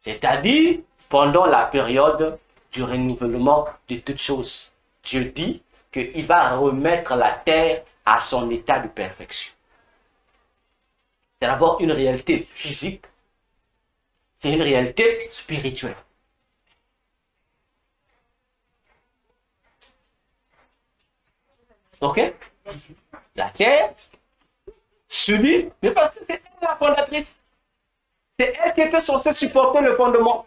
C'est-à-dire pendant la période du renouvellement de toutes choses. Dieu dit qu'il va remettre la terre à son état de perfection. C'est d'abord une réalité physique, c'est une réalité spirituelle. Ok? La terre subit, mais parce que c'est elle la fondatrice. C'est elle qui était censée supporter le fondement.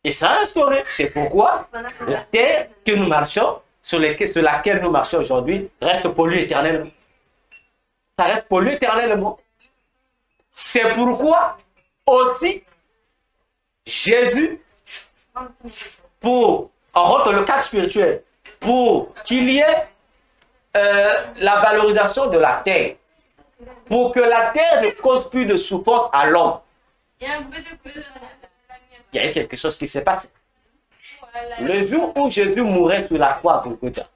Et ça a instauré. C'est pourquoi la terre que nous marchons, sur laquelle nous marchons aujourd'hui, reste polluée éternellement. Ça reste pollué éternellement. C'est pourquoi aussi Jésus, on rentre dans le cadre spirituel, pour qu'il y ait la valorisation de la terre, pour que la terre ne cause plus de souffrance à l'homme. Il y a eu quelque chose qui s'est passé. Le jour où Jésus mourait sur la croix à Golgotha,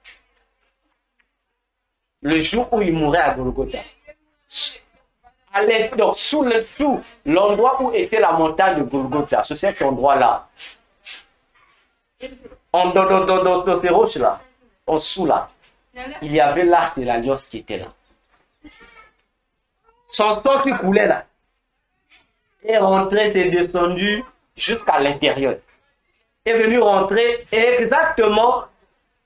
le jour où il mourait à Golgotha, donc sous l'endroit où était la montagne de Golgotha, sur cet endroit-là, dans ces roches-là, en dessous là, il y avait l'arche de l'alliance qui était là. Son sang qui coulait là est rentré, c'est descendu jusqu'à l'intérieur. Est venu rentrer exactement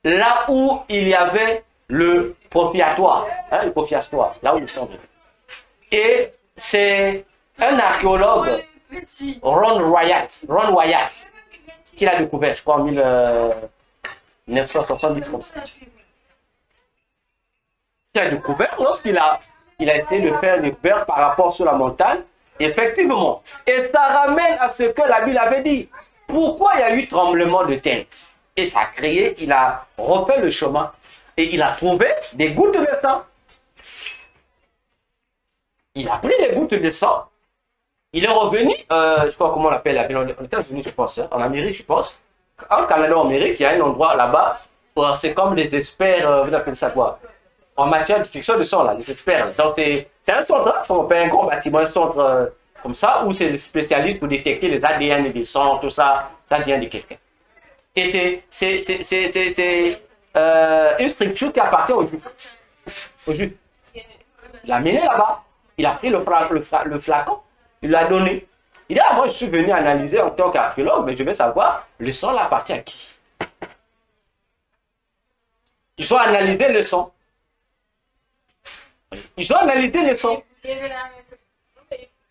là où il y avait le propitiatoire, hein, le propitiatoire, là où il semble. Et c'est un archéologue, Ron Wyatt, qui l'a découvert, je crois, en 1970 comme ça. Qui a découvert lorsqu'il a essayé de faire des découvertes par rapport sur la montagne, effectivement. Et ça ramène à ce que la Bible avait dit. Pourquoi il y a eu tremblement de terre? Et ça a créé, il a refait le chemin et il a trouvé des gouttes de sang. Il a pris les gouttes de sang. Il est revenu, je sais pas comment on l'appelle, en États-Unis, je pense, hein, en Amérique, je pense. En Canada, en Amérique, il y a un endroit là-bas, c'est comme des experts, vous appelez ça quoi? En matière de fiction de sang, là, des experts. Donc, c'est un centre, hein, on appelle un grand bâtiment, un centre comme ça, où c'est des spécialistes pour détecter les ADN des sangs, tout ça, ça vient de quelqu'un. Et c'est une structure qui appartient aux Juifs. Aux Juifs. Il l'a mené là-bas, il a pris le flacon, il l'a donné. Il dit, ah, moi je suis venu analyser en tant qu'archéologue, mais je veux savoir, le sang là appartient à qui? Ils ont analysé le sang. Ils ont analysé le sang.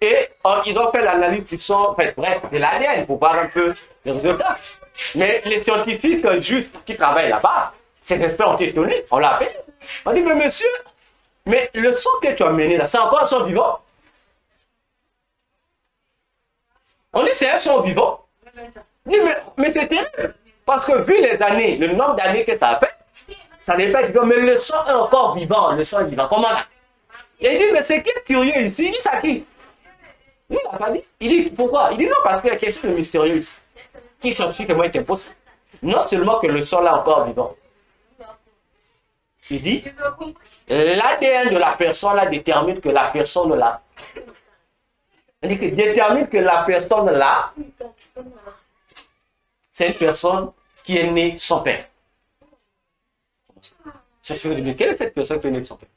Et ils ont fait l'analyse du sang, bref, de l'ADN pour voir un peu les résultats. Mais les scientifiques juifs qui travaillent là-bas, ces experts ont été étonnés. On l'a appelé. On dit, mais monsieur, mais le sang que tu as mené là, c'est encore un sang vivant? On dit, c'est un sang vivant. On dit, mais c'est terrible. Parce que vu les années, le nombre d'années que ça a fait, ça n'est pas vivant, mais le sang est encore vivant. Le sang est vivant. Comment là? Et il dit, mais c'est qui est curieux ici? Il dit, ça qui? Il n'a pas dit. Il dit, pourquoi? Il dit, non, parce qu'il y a quelque chose de mystérieux ici, qui scientifiquement est impossible. Non seulement que le sang là est encore vivant. Il dit, l'ADN de la personne là détermine que la personne là. Il dit que détermine que la personne là, c'est une personne qui est née sans père. Quelle est cette personne qui est née de son père?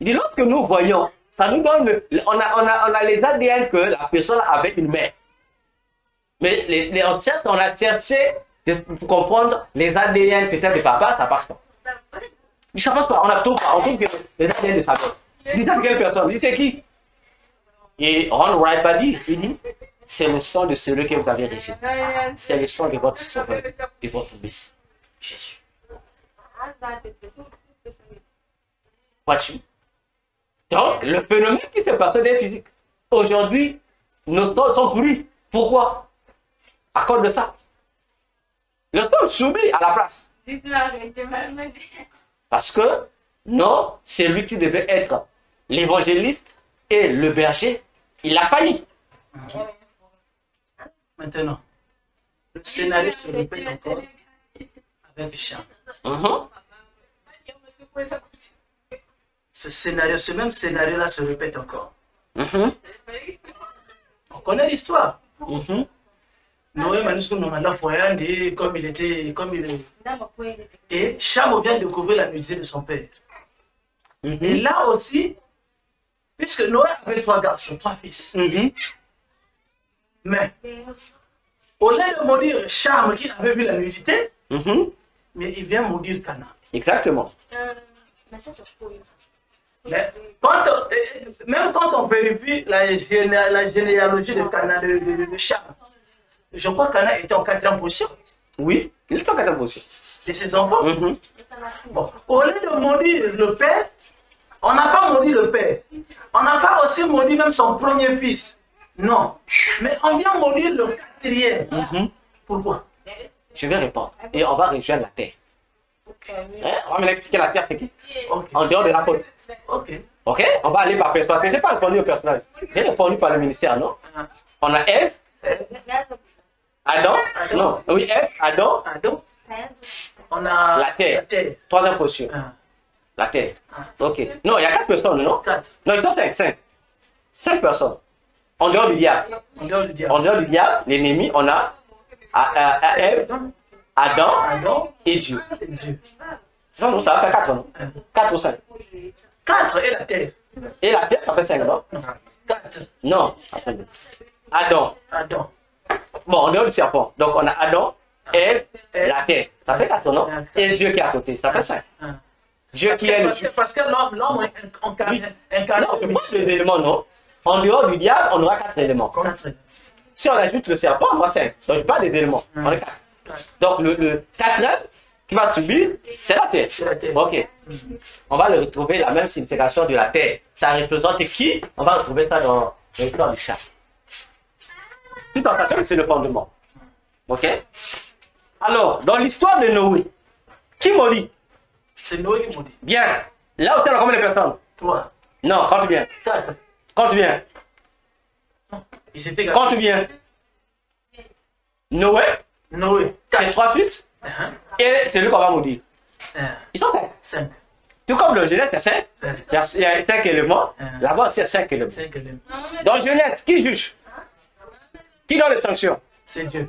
Il dit, lorsque nous voyons, ça nous donne, on a les ADN que la personne avait une mère. Mais on a cherché pour comprendre les ADN peut-être de papa, ça passe pas. Ça passe pas, on trouve que les ADN de sa mère. Il dit, ça c'est quelle personne? Il dit, c'est qui? Et Ron Wright va dire, il dit, c'est le sang de celui que vous avez rejeté. C'est le sang de votre sauveur, de votre Messie, Jésus. Vois-tu? Donc, le phénomène qui s'est passé des physiques. Aujourd'hui, nos stores sont pourris. Pourquoi? À cause de ça. Le sol subit à la place. Parce que, non, c'est lui qui devait être l'évangéliste et le berger. Il a failli. Maintenant, le scénario se répète encore avec Charles. Ce même scénario-là se répète encore. On connaît l'histoire. Noé Manusco Nomanda Foyande, comme il était. Et Cham vient découvrir la nudité de son père. Et là aussi, puisque Noé avait 3 garçons, 3 fils. Mais, au lieu de maudire Cham qui avait vu la nudité, mais il vient maudire Cana. Exactement. Mais même quand on vérifie la généalogie de Cana, de Cham, je crois que Cana était en 4e position. Oui, il est en 4e position. De ses enfants. Bon, au lieu de maudire le père, on n'a pas maudit le père. On n'a pas aussi maudit même son premier fils. Non. Mais on vient maudire le 4e. Pourquoi? Je vais répondre. Et on va rejoindre la terre. Hein? On va me l'expliquer la terre, c'est qui? En dehors de la côte. Ok? On va aller par personnage. Parce que je n'ai pas répondu au personnage. J'ai répondu par le ministère, non? On a Ève. Adam. Non. Oui, Ève, Adam. On a la terre. 3e position. La terre. Ok. Non, il y a 4 personnes, non? 4. Non, ils sont 5. 5 personnes. En dehors du diable. En dehors du diable, l'ennemi, on a Ève, Adam et Dieu. Ça va faire 4, non? 4 ou 5? 4 et la terre. Et la terre, ça fait 5, non? 4. Non, ça fait 2. Adam. Bon, en dehors du serpent. Donc, on a Adam, Ève, la terre. Ça fait 4, non? Et Dieu qui est à côté. Ça fait 5. Dieu qui est le... Parce que l'homme incarné. Non, je pense les éléments, non? En dehors du diable, on aura 4 éléments. 4. Si on ajoute le serpent, on aura 5. Donc, je parle des éléments. On a 4. Donc, le 4e qui va subir, c'est la terre. Ok. On va le retrouver la même signification de la terre. Ça représente qui? On va retrouver ça dans l'histoire du chat. Tout en sachant que c'est le fondement. Ok? Alors, dans l'histoire de Noé, qui maudit? C'est Noé qui maudit. Bien. Là aussi, on a combien de personnes? 3. Non, compte bien. 4. Compte bien. Ils étaient compte bien. Noé. C'est 3 fils. Et c'est lui qu'on va maudire. Ils sont 5. Tout comme le Genèse, c'est 5. Il y a 5 éléments. Là-bas, c'est 5 éléments. Dans Genèse, qui juge? Qui donne les sanctions? C'est Dieu.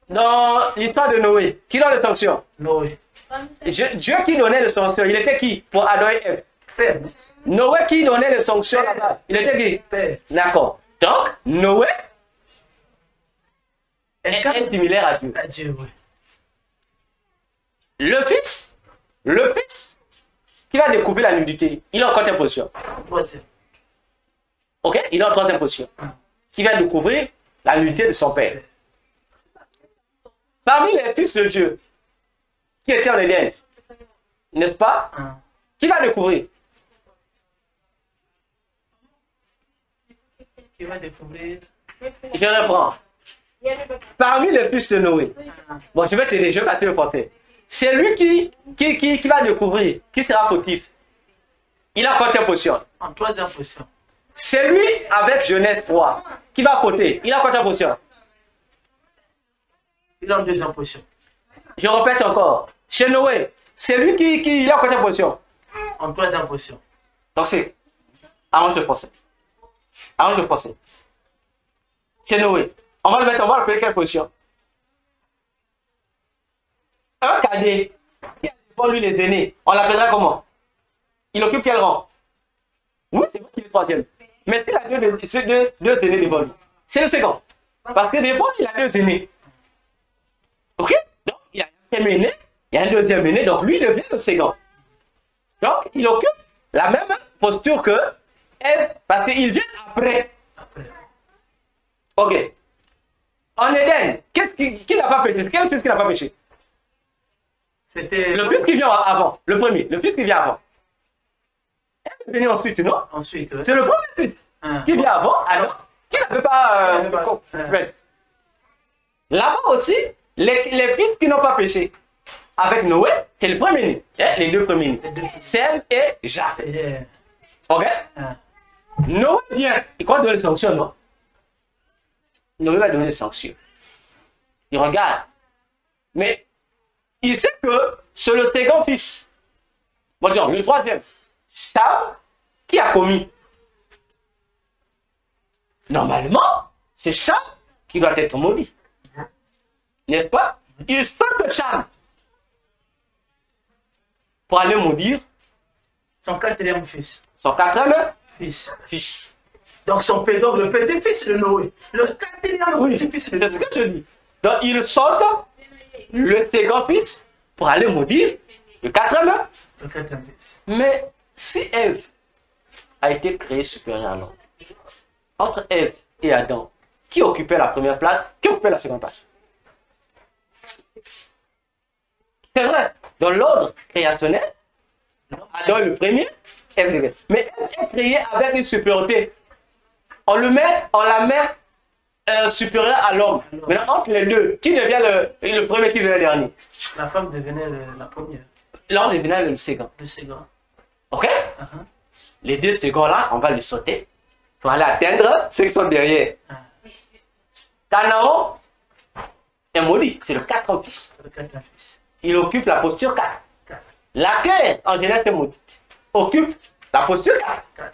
Dans l'histoire de Noé, qui donne les sanctions? Noé. Dieu qui donnait les sanctions, il était qui pour Adam et Ève? Père. Noé qui donnait les sanctions là-bas, il était qui? Père. D'accord. Donc, Noé est similaire à Dieu. À Dieu, oui. Le fils qui va découvrir la nudité, il est en 4e position. 3e. Ok? Il est en 3e position. Qui va découvrir la nudité de son père. Parmi les fils de Dieu, qui étaient en Éden, n'est-ce pas? Qui va découvrir? Qui va découvrir? Je reprends. Parmi les fils de Noé. Bon, je vais t'aider, je vais passer le français. C'est lui qui va découvrir, qui sera fautif. Il est en 4e position. En 3e position. C'est lui avec Genèse 3 qui va fauter. Il est en 4e position. Il est en 2e position. Je répète encore. Chez Noé, c'est lui qui est en 4e position. En 3e position. Donc c'est. Arrange le français. Arrange le français. Chez Noé. On va le mettre, on va l'appeler quelle position? Un cadet qui a devant lui les aînés, on l'appellera comment? Il occupe quel rang? Oui, c'est vrai qu'il est troisième. Mais s'il a deux aînés devant lui, c'est le second. Parce que des fois, il a deux aînés. Ok? Donc, il y a un premier aîné, il y a un deuxième aîné, donc lui, il devient le second. Donc, il occupe la même posture que Ève, parce qu'il vient après. Ok. En Éden, qui n'a pas péché? Quel fils qui n'a pas péché? C'était Le fils qui vient avant, le premier, le fils qui vient avant. Ève est venue ensuite, non? ensuite. Ouais. C'est le premier fils qui vient avant, alors, qui n'avait pas fait. Là-bas aussi, les fils qui n'ont pas péché avec Noé, c'est le premier, les deux premiers, Sem et Japheth. Ok? Noé vient, il croit donner des sanctions, non? Noé va donner des sanctions. Il regarde. Mais il sait que c'est le second fils. Bon, disons, le troisième, Cham, qui a commis. Normalement, c'est Cham qui doit être maudit. N'est-ce pas? Il sent que Cham, pour aller maudire son quatrième fils. Son quatrième fils. Donc son pédant, le petit-fils de Noé. Le quatrième petit-fils de Noé. C'est ce que je dis. Donc il sort le second fils pour aller maudire le quatrième. Le quatrième fils. Mais si Ève a été créée supérieure à l'homme, entre Ève et Adam, qui occupait la première place, qui occupait la seconde place? C'est vrai, dans l'ordre créationnel, Adam est le premier, Ève est le mais Ève est créée avec une supériorité. On la met supérieure à l'homme. Maintenant, entre les deux, qui devient le premier, qui devient le dernier? La femme devenait la première. L'homme devenait le second. Le second. Ok? Les deux seconds-là, on va les sauter pour aller atteindre ceux qui sont derrière. Canaan est maudit, c'est le quatrième fils. Le quatrième fils. Il occupe la posture 4. La terre, en général, c'est maudite. Occupe la posture 4.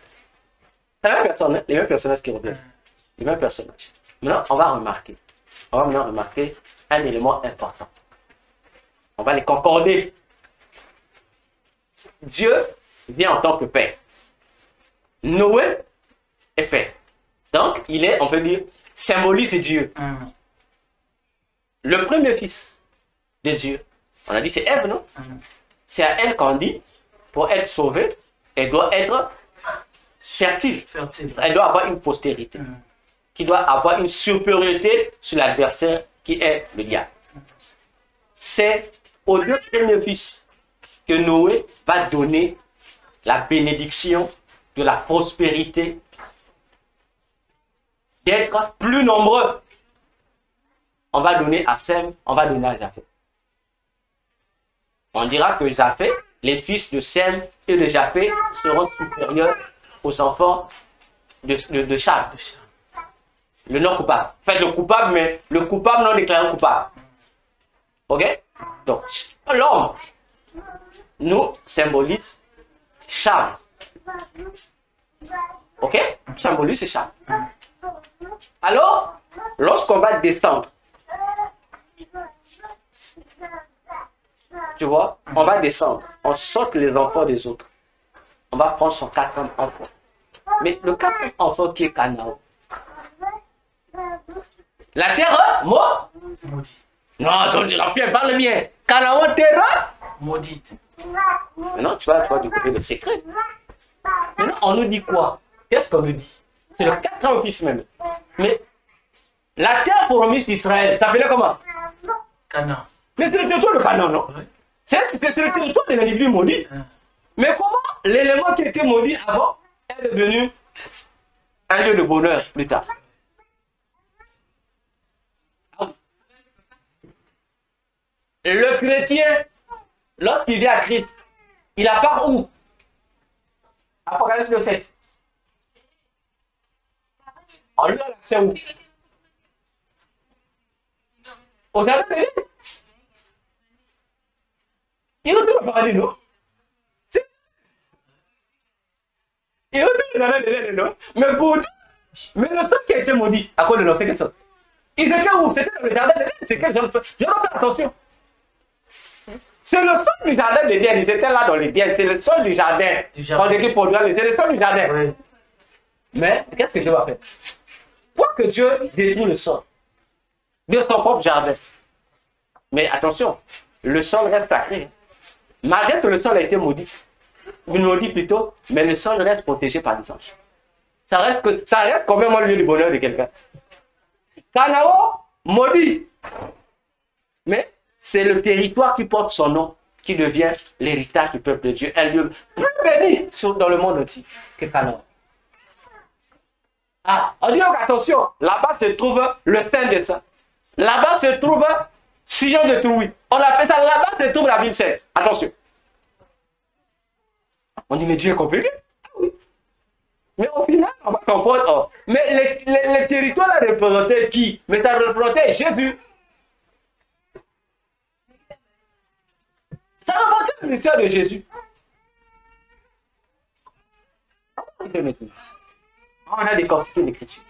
C'est la même personne, hein? Les mêmes personnages qui reviennent. Les mêmes personnages. Maintenant, on va remarquer un élément important. On va les concorder. Dieu vient en tant que père. Noé est père. Donc, il est, on peut dire, symbolise Dieu. Le premier fils de Dieu, on a dit c'est Ève, non? C'est à elle qu'on dit, pour être sauvée, elle doit être fertile. Elle doit avoir une postérité. Qui doit avoir une supériorité sur l'adversaire qui est le diable. C'est aux deux premiers fils que Noé va donner la bénédiction de la prospérité, d'être plus nombreux. On va donner à Sem, on va donner à Japheth. On dira que Japheth, les fils de Sem et de Japheth seront supérieurs aux enfants de Cham. Le non coupable. Faites le coupable, mais le coupable non déclaré coupable. Ok? Donc, l'homme nous symbolise Cham. Ok? Symbolise Cham. Alors, lorsqu'on va descendre, tu vois, on va descendre, on saute les enfants des autres. On va prendre son quatrième enfant. Mais le quatrième enfant qui est Canaan, la terre, moi? Maudite. Non, attends, Pierre, parle bien. Canaan, terre? Maudite. Maintenant, tu vas découvrir le secret. Maintenant, on nous dit quoi? Qu'est-ce qu'on nous dit? C'est le quatrième fils même. Mais la terre promise d'Israël, ça s'appelait comment? Canaan. Mais c'est le territoire de Canaan, non? Oui. C'est le territoire de l'individu maudit. Mais comment l'élément qui était maudit avant est devenu un lieu de bonheur plus tard? Le chrétien, lorsqu'il vient à Christ, il a part où? Apocalypse 7. On lui a l'accès où? Au jardin de l'Éden. Il retourne au paradis, non? Il retourne au jardin de l'Éden, non? Mais le sang qui a été maudit à cause de l'eau, c'est quel sens? Ils étaient où? C'était dans le jardin de l'Éden. C'est quel sens? Je dois faire attention. C'est le sol du jardin d'Éden. Ils étaient là dans l'Éden. C'est le sol du jardin. On dit pour Dieu, c'est le sol du jardin. Oui. Mais qu'est-ce que Dieu va faire? Quoi que Dieu détruit le sol de son propre jardin. Mais attention, le sol reste sacré. Malgré que le sol a été maudit, maudit plutôt, mais le sol reste protégé par les anges. Ça reste quand même un lieu du bonheur de quelqu'un. Canaan, maudit. Mais c'est le territoire qui porte son nom qui devient l'héritage du peuple de Dieu. Un lieu plus béni dans le monde entier que Canaan. Ah, on dit donc attention, là-bas se trouve le Saint des Saints. Là-bas se trouve Sion de Trouy. On appelle ça, là-bas se trouve la ville sainte. Attention. On dit, mais Dieu est compliqué. Ah oui. Mais au final, on va comprendre. Oh. Mais les territoires là représentaient qui? Mais ça représentait Jésus. Ça représentait le ministère de Jésus. On a décortiqué l'écriture.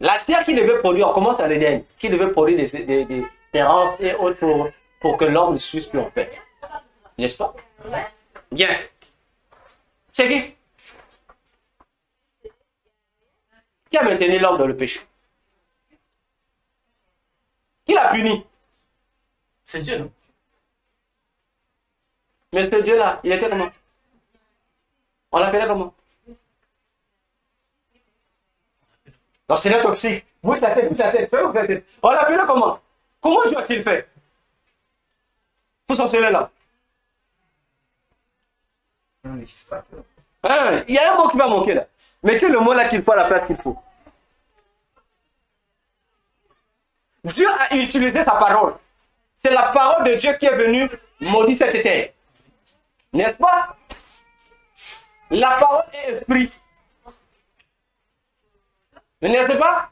La terre qui devait produire, on commence à l'Éden, qui devait produire des terrasses et autres pour que l'homme ne suisse plus en paix. N'est-ce pas? Bien. C'est qui? Qui a maintenu l'homme dans le péché? Qui l'a puni? C'est Dieu, non? Mais ce Dieu-là, il était comment? On l'appelait comment? Donc c'est le toxique. Bouge la tête, fais vous la tête. On l'appelait comment? Comment Dieu a-t-il fait? Pour sortir là. Un législateur. Hein, il y a un mot qui va manquer là. Mettez le mot là qu'il faut à la place qu'il faut. Dieu a utilisé sa parole. C'est la parole de Dieu qui est venue maudire cette terre. N'est-ce pas? La parole est esprit. N'est-ce pas?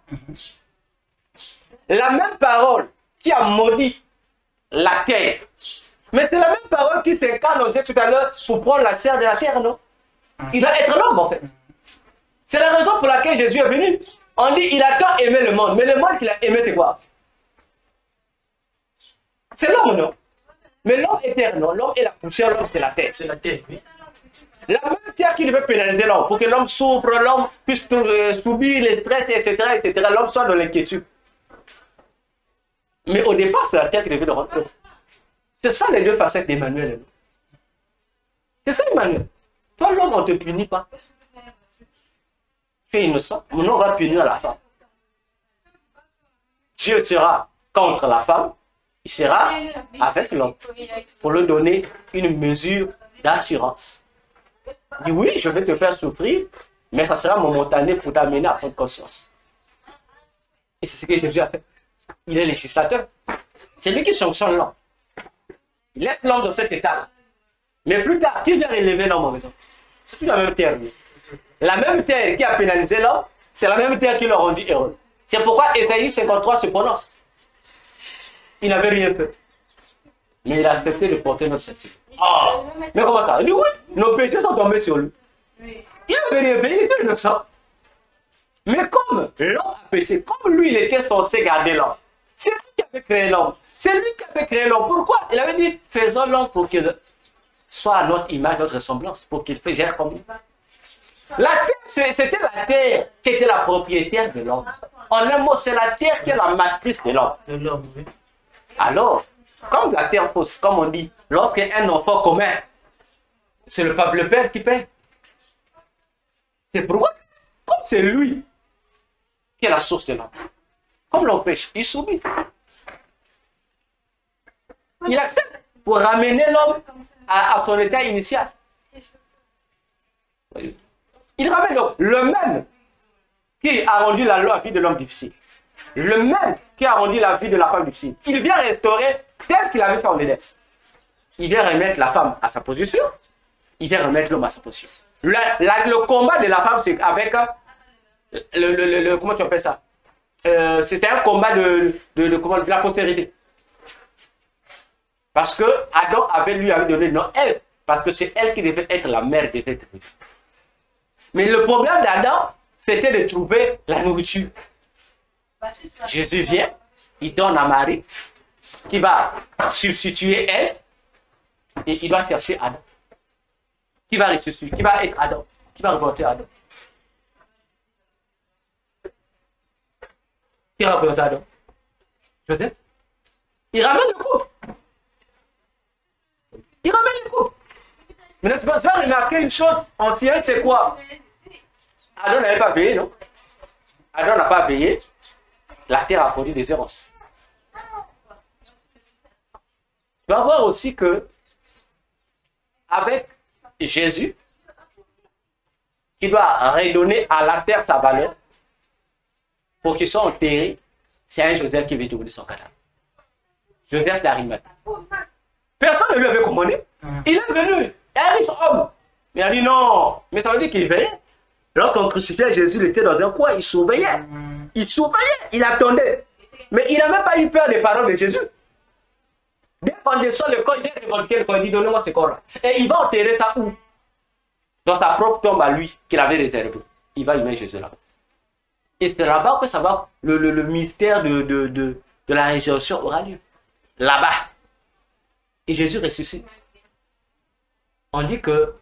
La même parole qui a maudit la terre. Mais c'est la même parole qui s'incarne, on disait tout à l'heure, pour prendre la chair de la terre, non? Il doit être l'homme en fait. C'est la raison pour laquelle Jésus est venu. On dit il a tant aimé le monde, mais le monde qu'il a aimé c'est quoi? C'est l'homme, non? Mais l'homme est terre, non? L'homme est la poussière, l'homme c'est la terre. C'est la terre, oui. La même terre qui devait pénaliser l'homme, pour que l'homme souffre, l'homme puisse subir les stress, etc., etc., l'homme soit dans l'inquiétude. Mais au départ, c'est la terre qui devait le rendre. C'est ça les deux facettes d'Emmanuel. C'est ça Emmanuel. Toi, l'homme, on ne te punit pas. Tu es innocent. Mon on va punir la femme. Dieu sera contre la femme. Il sera avec l'homme pour lui donner une mesure d'assurance. Il dit oui, je vais te faire souffrir, mais ça sera momentané pour t'amener à prendre conscience. Et c'est ce que Jésus a fait. Il est législateur. C'est lui qui sanctionne l'homme. Il laisse l'homme dans cet état-là. Mais plus tard, qui vient élever l'homme en maison? C'est la même terre. La même terre qui a pénalisé l'homme, c'est la même terre qui l'a rendu heureux. C'est pourquoi Ésaïe 53 se prononce. Il n'avait rien fait. Mais il a accepté de porter notre sacrifice. Oh, mais comment ça? Il dit oui, nos péchés sont tombés sur lui. Il n'avait rien fait, il était innocent. Mais comme l'homme a péché, comme lui il était censé garder l'homme, c'est lui qui avait créé l'homme. C'est lui qui avait créé l'homme. Pourquoi? Il avait dit, faisons l'homme pour qu'il soit à notre image, notre ressemblance, pour qu'il gère comme nous. La terre, c'était la terre qui était la propriétaire de l'homme. En un mot, c'est la terre qui est la matrice de l'homme. De l'homme, oui. Alors, comme la terre fausse, comme on dit, lorsqu'un enfant commet, c'est le père qui paie. C'est pourquoi, comme c'est lui qui est la source de l'homme, comme l'on pêche, il subit. Il accepte pour ramener l'homme à son état initial. Il ramène l'homme, le même qui a rendu la vie de l'homme difficile. Le même qui a rendu la vie de la femme difficile. Il vient restaurer tel qu'il avait fait en Éden. Il vient remettre la femme à sa position. Il vient remettre l'homme à sa position. Le combat de la femme, c'est avec comment tu appelles ça? C'était un combat de la postérité. Parce que Adam lui avait donné le nom Ève. Parce que c'est elle qui devait être la mère des êtres vivants. Mais le problème d'Adam, c'était de trouver la nourriture. Jésus vient, il donne à Marie qui va substituer Ève et il doit chercher Adam. Qui va ressusciter, qui va être Adam, qui va représenter Adam. Qui va représenter Adam? Joseph? Il ramène le couple. Il ramène le couple. Mais tu vas remarquer une chose ancienne, c'est quoi? Adam n'avait pas veillé, non? Adam n'a pas veillé. La terre a produit des errances. Tu vas voir aussi que avec Jésus, qui doit redonner à la terre sa valeur pour qu'il soit enterré, c'est un Joseph qui veut trouver son cadavre. Joseph d'Arimathie. Personne ne lui avait commandé. Il est venu, un riche homme. Il a dit non, mais ça veut dire qu'il veillait. Lorsqu'on crucifiait Jésus, il était dans un coin, il surveillait. Il surveillait, il attendait. Mais il n'a même pas eu peur des paroles de Jésus. Dès qu'on descend le corps, il est revendiqué le corps, il dit donnez-moi ce corps-là. Et il va enterrer ça où? Dans sa propre tombe à lui, qu'il avait réservée. Il va y mettre Jésus là. Et c'est là-bas que ça va, le mystère de la résurrection aura lieu. Là-bas. Et Jésus ressuscite. On dit que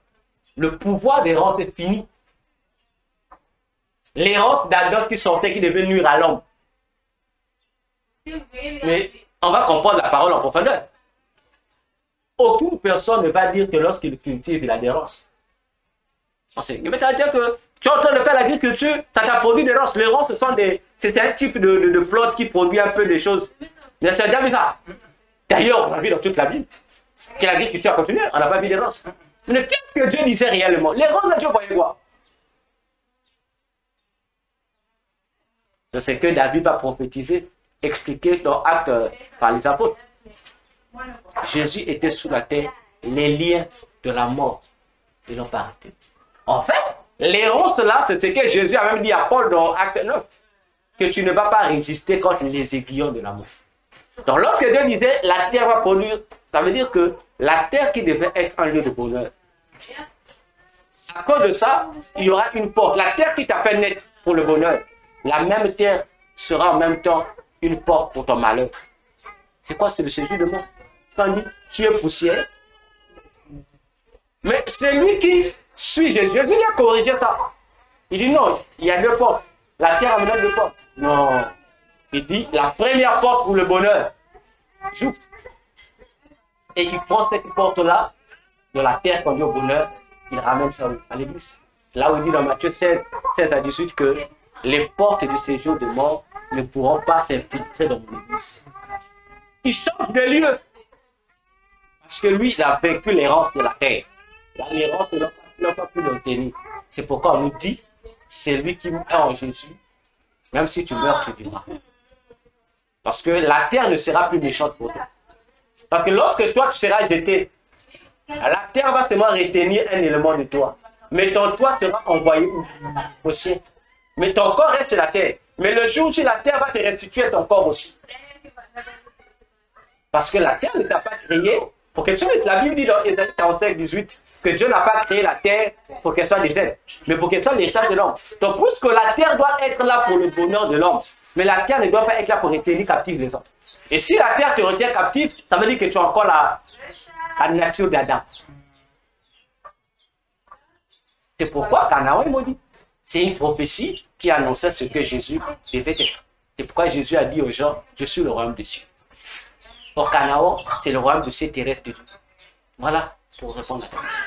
le pouvoir d'errance est fini. L'errance d'Adam qui sortait, qui devait nuire à l'homme. Mais on va comprendre la parole en profondeur. Aucune personne ne va dire que lorsqu'il cultive, il a d'errance. Mais ça veut dire que tu es en train de faire l'agriculture, ça t'a produit des ronces. Les ronces, c'est un type de plante qui produit un peu des choses. Tu as déjà vu ça? D'ailleurs, on a vu dans toute la Bible que l'agriculture a continué, on n'a pas vu des ronces. Mais qu'est-ce que Dieu disait réellement? Les ronces, Dieu voyait quoi? C'est ce que David va prophétiser, expliquer dans Actes par les apôtres. Jésus était sous la terre, les liens de la mort ne l'ont pas arrêté. En fait, les ronces là, c'est ce que Jésus a même dit à Paul dans Acte 9, que tu ne vas pas résister contre les aiguillons de la mort. Donc lorsque Dieu disait la terre va produire, ça veut dire que la terre qui devait être un lieu de bonheur, à cause de ça, il y aura une porte. La terre qui t'a fait naître pour le bonheur, la même terre sera en même temps une porte pour ton malheur. C'est quoi? C'est le séjour de mort. Quand on dit tu es poussière. Mais c'est lui qui suit Jésus. Jésus a corrigé ça. Il dit non, il y a deux portes. La terre a maintenant deux portes. Non. Il dit la première porte pour le bonheur. J'ouvre. Et il prend cette porte-là de la terre conduit au bonheur. Il ramène ça à l'église. Là où il dit dans Matthieu 16 à 18 que les portes du séjour de mort ne pourront pas s'infiltrer dans mon église. Il change de lieu. Parce que lui, il a vécu l'errance de la terre. L'errance ne l'a pas pu le tenir. C'est pourquoi on nous dit, c'est lui qui est en Jésus. Même si tu meurs, tu vivras. Parce que la terre ne sera plus méchante pour toi. Parce que lorsque toi, tu seras jeté, la terre va seulement retenir un élément de toi. Mais ton toit sera envoyé au ciel. Mais ton corps reste sur la terre. Mais le jour où la terre va te restituer ton corps aussi. Parce que la terre ne t'a pas créé pour que tu mettes. La Bible dit dans Ésaïe 45, 18 que Dieu n'a pas créé la terre pour qu'elle soit déserte, mais pour qu'elle soit l'héritage de l'homme. Donc, puisque la terre doit être là pour le bonheur de l'homme, mais la terre ne doit pas être là pour retenir captif les hommes. Et si la terre te retient captif, ça veut dire que tu as encore la nature d'Adam. C'est pourquoi Canaan est maudit. C'est une prophétie qui annonçait ce que Jésus devait être. C'est pourquoi Jésus a dit aux gens, je suis le royaume des cieux. Or, Canaan, c'est le royaume de ces terrestres de Dieu. Voilà, pour répondre à ta question.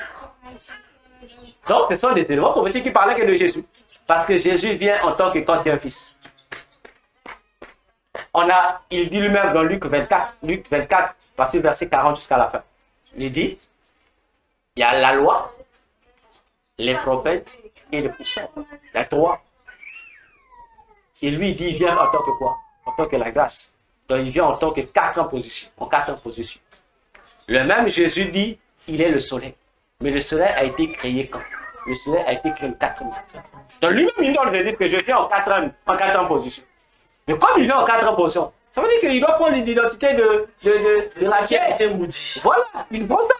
Donc, ce sont des éléments prophétiques qui parlaient que de Jésus. Parce que Jésus vient en tant que quatrième fils. Il dit lui-même dans Luc 24, parce que verset 40 jusqu'à la fin. Il dit, il y a la loi, les prophètes et les puissants. Il y a trois. Et lui, il dit, il vient en tant que quoi? En tant que la grâce. Donc, il vient en tant que quatrième position. En quatrième position. Le même Jésus dit, il est le soleil. Mais le soleil a été créé quand? Le soleil a été créé le quatrième. Donc, lui-même, il dit que je viens en quatrième position. Mais comme il vient en quatrième position, ça veut dire qu'il doit prendre l'identité de la terre. Voilà, il faut ça.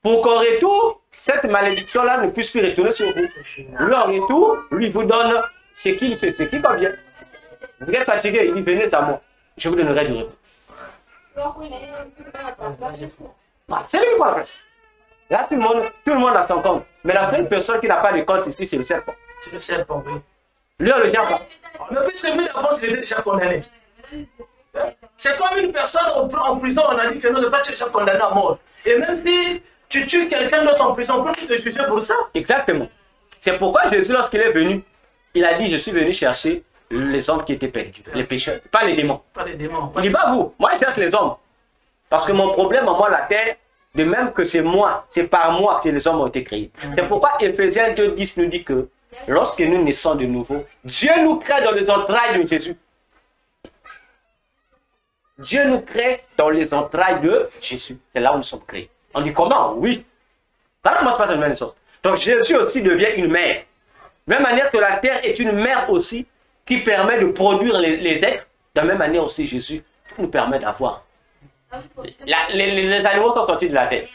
Pour qu'en retour, cette malédiction-là ne puisse plus retourner sur vous. Lui, en retour, lui vous donne ce qui convient. Vous êtes fatigué, il dit, venez à moi, je vous donnerai du repos. Voilà, c'est lui qui prend la place. Là, tout le monde a son compte. Mais la seule personne qui n'a pas de compte ici, c'est le serpent. C'est le serpent, oui. Lui, on le gère pas. Mais puisque lui, d'avant, il était déjà condamné. C'est comme une personne en prison, on a dit que non, toi, tu es déjà condamné à mort. Et même si tu tues quelqu'un d'autre en prison, on peut te juger pour ça. Exactement. C'est pourquoi Jésus, lorsqu'il est venu, il a dit, je suis venu chercher les hommes qui étaient perdus, les pécheurs, pas les démons. Pas les démons. Il dit pas vous, moi je cherche les hommes. Parce que mon problème, à moi, la terre, de même que c'est moi, c'est par moi que les hommes ont été créés. C'est pourquoi Ephésiens 2,10 nous dit que lorsque nous naissons de nouveau, Dieu nous crée dans les entrailles de Jésus. Dieu nous crée dans les entrailles de Jésus. C'est là où nous sommes créés. On dit comment? Oui. Ça ne commence pas de la même chose. Donc Jésus aussi devient une mère. De la même manière que la terre est une mère aussi qui permet de produire les êtres, de la même manière aussi Jésus nous permet d'avoir. Les animaux sont sortis de la terre.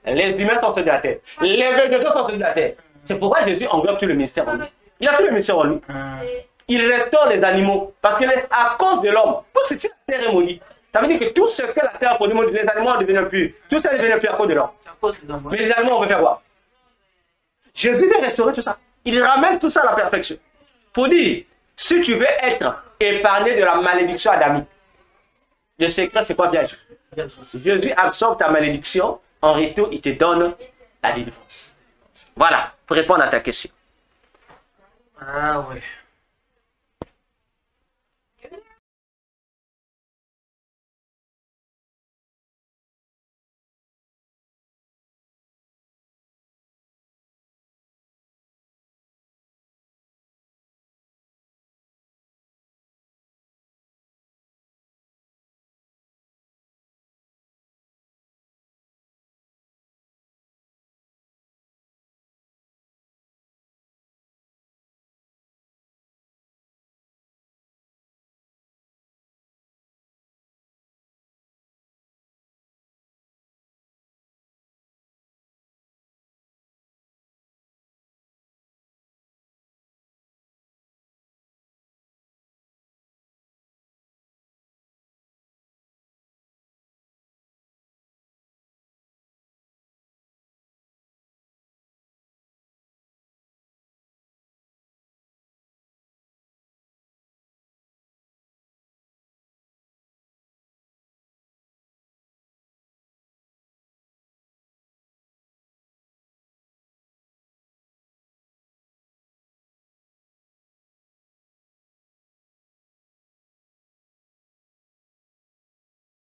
Les humains sont sortis de la terre. Les végétaux sont sortis de la terre. C'est pourquoi Jésus englobe tout le ministère en lui. Il a tout le ministère en lui. Il restaure les animaux. Parce que à cause de l'homme, pour ce que la terre est maudite, ça veut dire que tout ce que la terre a produit, les animaux ont devenu plus. Tout ça est devenu plus à cause de l'homme. Mais les animaux, on veut faire quoi? Jésus vient restaurer tout ça. Il ramène tout ça à la perfection. Pour dire, si tu veux être épargné de la malédiction adamique, le secret, c'est quoi, bien Jésus? Jésus absorbe ta malédiction, en retour, il te donne la délivrance. Voilà, pour répondre à ta question. Ah oui.